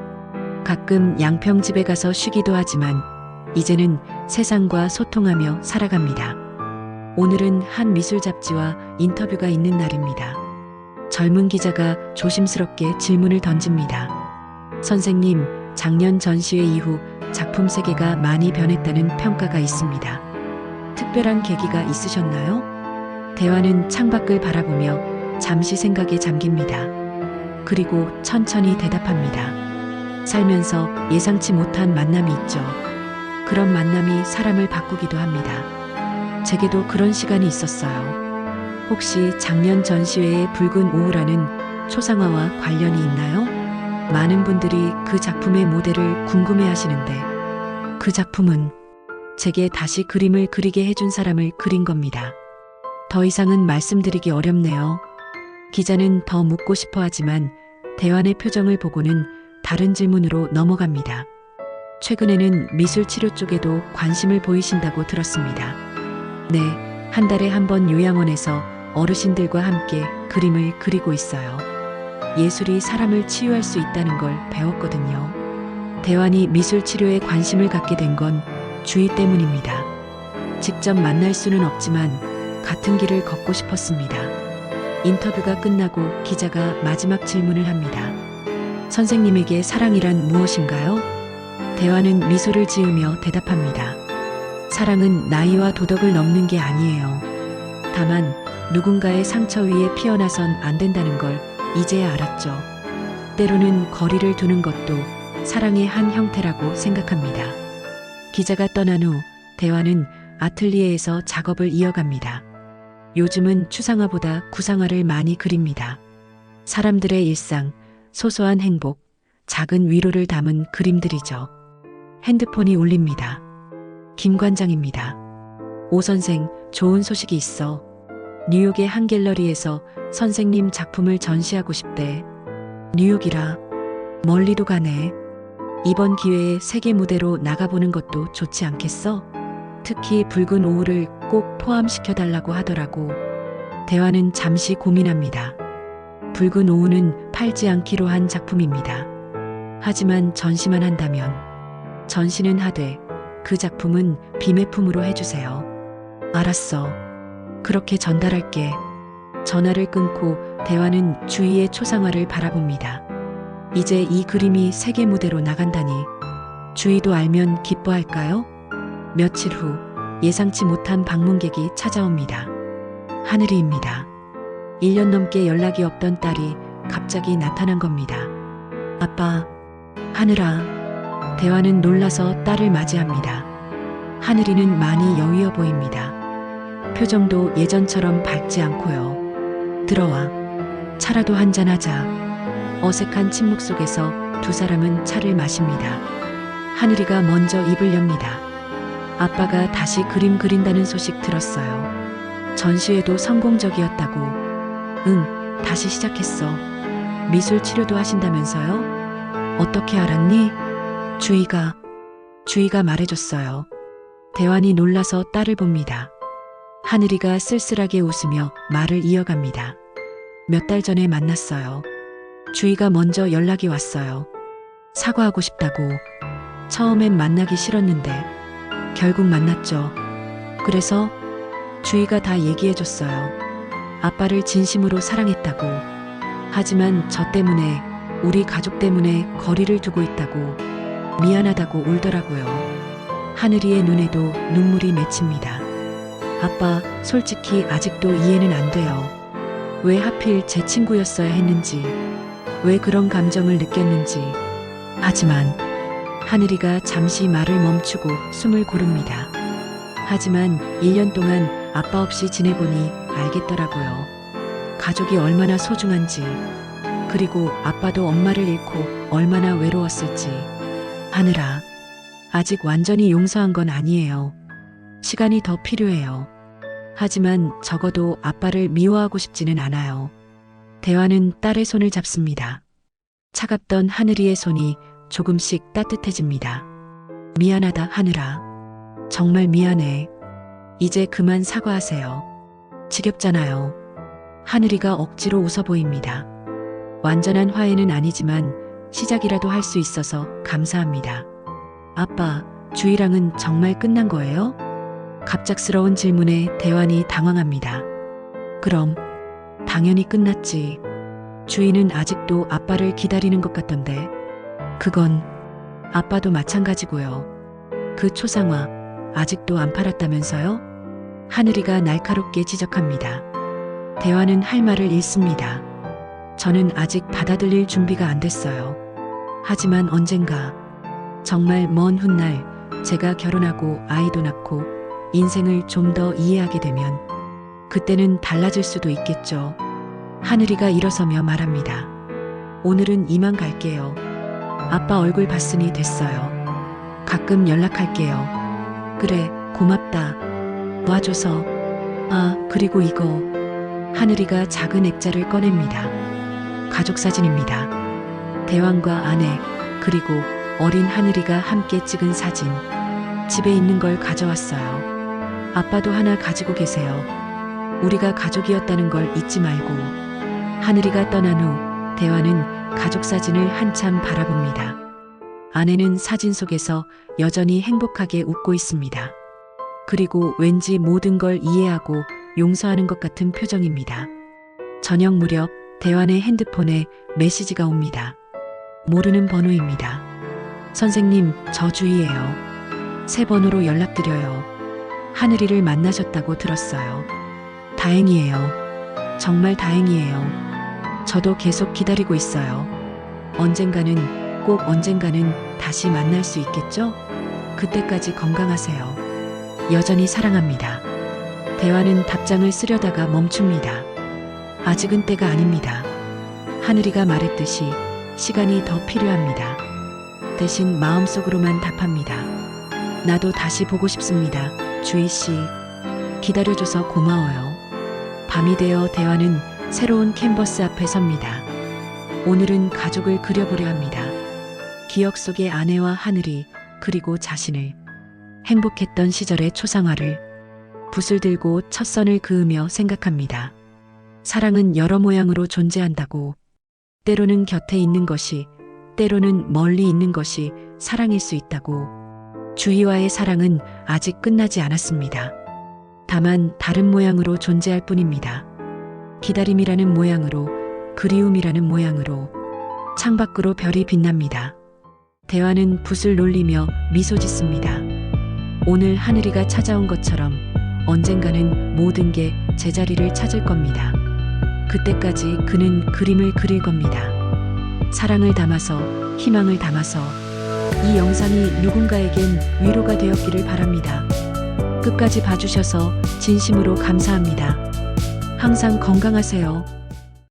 가끔 양평 집에 가서 쉬기도 하지만 이제는 세상과 소통하며 살아갑니다. 오늘은 한 미술 잡지와 인터뷰가 있는 날입니다. 젊은 기자가 조심스럽게 질문을 던집니다. 선생님, 작년 전시회 이후 작품 세계가 많이 변했다는 평가가 있습니다. 특별한 계기가 있으셨나요? 대환은 창밖을 바라보며 잠시 생각에 잠깁니다. 그리고 천천히 대답합니다. 살면서 예상치 못한 만남이 있죠. 그런 만남이 사람을 바꾸기도 합니다. 제게도 그런 시간이 있었어요. 혹시 작년 전시회의 붉은 오후라는 초상화와 관련이 있나요? 많은 분들이 그 작품의 모델을 궁금해 하시는데 그 작품은 제게 다시 그림을 그리게 해준 사람을 그린 겁니다. 더 이상은 말씀드리기 어렵네요. 기자는 더 묻고 싶어 하지만 대환의 표정을 보고는 다른 질문으로 넘어갑니다. 최근에는 미술 치료 쪽에도 관심을 보이신다고 들었습니다. 네, 한 달에 한 번 요양원에서 어르신들과 함께 그림을 그리고 있어요. 예술이 사람을 치유할 수 있다는 걸 배웠거든요. 대환이 미술 치료에 관심을 갖게 된 건 주희 때문입니다. 직접 만날 수는 없지만 같은 길을 걷고 싶었습니다. 인터뷰가 끝나고 기자가 마지막 질문을 합니다. 선생님에게 사랑이란 무엇인가요? 대환은 미소를 지으며 대답합니다. 사랑은 나이와 도덕을 넘는 게 아니에요. 다만 누군가의 상처 위에 피어나선 안 된다는 걸 이제야 알았죠. 때로는 거리를 두는 것도 사랑의 한 형태라고 생각합니다. 기자가 떠난 후 대환은 아틀리에에서 작업을 이어갑니다. 요즘은 추상화보다 구상화를 많이 그립니다. 사람들의 일상, 소소한 행복, 작은 위로를 담은 그림들이죠. 핸드폰이 울립니다. 김 관장입니다. 오 선생, 좋은 소식이 있어. 뉴욕의 한 갤러리에서 선생님 작품을 전시하고 싶대. 뉴욕이라 멀리도 가네. 이번 기회에 세계 무대로 나가보는 것도 좋지 않겠어? 특히 붉은 오후를 꼭 포함시켜달라고 하더라고. 대환은 잠시 고민합니다. 붉은 오후는 팔지 않기로 한 작품입니다. 하지만 전시만 한다면 전시는 하되 그 작품은 비매품으로 해주세요. 알았어. 그렇게 전달할게. 전화를 끊고 대환은 주희의 초상화를 바라봅니다. 이제 이 그림이 세계 무대로 나간다니 주희도 알면 기뻐할까요? 며칠 후 예상치 못한 방문객이 찾아옵니다. 하늘이입니다. 1년 넘게 연락이 없던 딸이 갑자기 나타난 겁니다. 아빠, 하늘아. 대환은 놀라서 딸을 맞이합니다. 하늘이는 많이 여위어 보입니다. 표정도 예전처럼 밝지 않고요. 들어와. 차라도 한잔하자. 어색한 침묵 속에서 두 사람은 차를 마십니다. 하늘이가 먼저 입을 엽니다. 아빠가 다시 그림 그린다는 소식 들었어요. 전시회도 성공적이었다고. 응, 다시 시작했어. 미술 치료도 하신다면서요? 어떻게 알았니? 주희가 말해줬어요. 대환이 놀라서 딸을 봅니다. 하늘이가 쓸쓸하게 웃으며 말을 이어갑니다. 몇 달 전에 만났어요. 주희가 먼저 연락이 왔어요. 사과하고 싶다고. 처음엔 만나기 싫었는데 결국 만났죠. 그래서 주희가 다 얘기해줬어요. 아빠를 진심으로 사랑했다고. 하지만 저 때문에, 우리 가족 때문에 거리를 두고 있다고. 미안하다고 울더라고요. 하늘이의 눈에도 눈물이 맺힙니다. 아빠, 솔직히 아직도 이해는 안 돼요. 왜 하필 제 친구였어야 했는지, 왜 그런 감정을 느꼈는지. 하지만 하늘이가 잠시 말을 멈추고 숨을 고릅니다. 하지만 1년 동안 아빠 없이 지내보니 알겠더라고요. 가족이 얼마나 소중한지, 그리고 아빠도 엄마를 잃고 얼마나 외로웠을지. 하늘아, 아직 완전히 용서한 건 아니에요. 시간이 더 필요해요. 하지만 적어도 아빠를 미워하고 싶지는 않아요. 대화는 딸의 손을 잡습니다. 차갑던 하늘이의 손이 조금씩 따뜻해집니다. 미안하다, 하늘아. 정말 미안해. 이제 그만 사과하세요. 지겹잖아요. 하늘이가 억지로 웃어 보입니다. 완전한 화해는 아니지만 시작이라도 할 수 있어서 감사합니다. 아빠, 주희랑은 정말 끝난 거예요? 갑작스러운 질문에 대환이 당황합니다. 그럼 당연히 끝났지. 주희는 아직도 아빠를 기다리는 것 같던데. 그건 아빠도 마찬가지고요. 그 초상화 아직도 안 팔았다면서요? 하늘이가 날카롭게 지적합니다. 대환은 할 말을 잃습니다. 저는 아직 받아들일 준비가 안 됐어요. 하지만 언젠가, 정말 먼 훗날 제가 결혼하고 아이도 낳고 인생을 좀 더 이해하게 되면 그때는 달라질 수도 있겠죠. 하늘이가 일어서며 말합니다. 오늘은 이만 갈게요. 아빠 얼굴 봤으니 됐어요. 가끔 연락할게요. 그래, 고맙다. 와줘서. 아, 그리고 이거. 하늘이가 작은 액자를 꺼냅니다. 가족 사진입니다. 대환과 아내, 그리고 어린 하늘이가 함께 찍은 사진. 집에 있는 걸 가져왔어요. 아빠도 하나 가지고 계세요. 우리가 가족이었다는 걸 잊지 말고. 하늘이가 떠난 후 대환은 가족 사진을 한참 바라봅니다. 아내는 사진 속에서 여전히 행복하게 웃고 있습니다. 그리고 왠지 모든 걸 이해하고 용서하는 것 같은 표정입니다. 저녁 무렵 대환의 핸드폰에 메시지가 옵니다. 모르는 번호입니다. 선생님, 저 주희예요. 새 번호로 연락드려요. 하늘이를 만나셨다고 들었어요. 다행이에요. 정말 다행이에요. 저도 계속 기다리고 있어요. 언젠가는, 꼭 언젠가는 다시 만날 수 있겠죠? 그때까지 건강하세요. 여전히 사랑합니다. 대환은 답장을 쓰려다가 멈춥니다. 아직은 때가 아닙니다. 하늘이가 말했듯이 시간이 더 필요합니다. 대신 마음속으로만 답합니다. 나도 다시 보고 싶습니다. 주희 씨, 기다려줘서 고마워요. 밤이 되어 대환은 새로운 캔버스 앞에 섭니다. 오늘은 가족을 그려보려 합니다. 기억 속의 아내와 하늘이, 그리고 자신을. 행복했던 시절의 초상화를. 붓을 들고 첫 선을 그으며 생각합니다. 사랑은 여러 모양으로 존재한다고. 때로는 곁에 있는 것이, 때로는 멀리 있는 것이 사랑일 수 있다고. 주희와의 사랑은 아직 끝나지 않았습니다. 다만 다른 모양으로 존재할 뿐입니다. 기다림이라는 모양으로, 그리움이라는 모양으로. 창밖으로 별이 빛납니다. 대환은 붓을 놀리며 미소 짓습니다. 오늘 하늘이가 찾아온 것처럼 언젠가는 모든 게 제자리를 찾을 겁니다. 그때까지 그는 그림을 그릴 겁니다. 사랑을 담아서, 희망을 담아서. 이 영상이 누군가에겐 위로가 되었기를 바랍니다. 끝까지 봐주셔서 진심으로 감사합니다. 항상 건강하세요.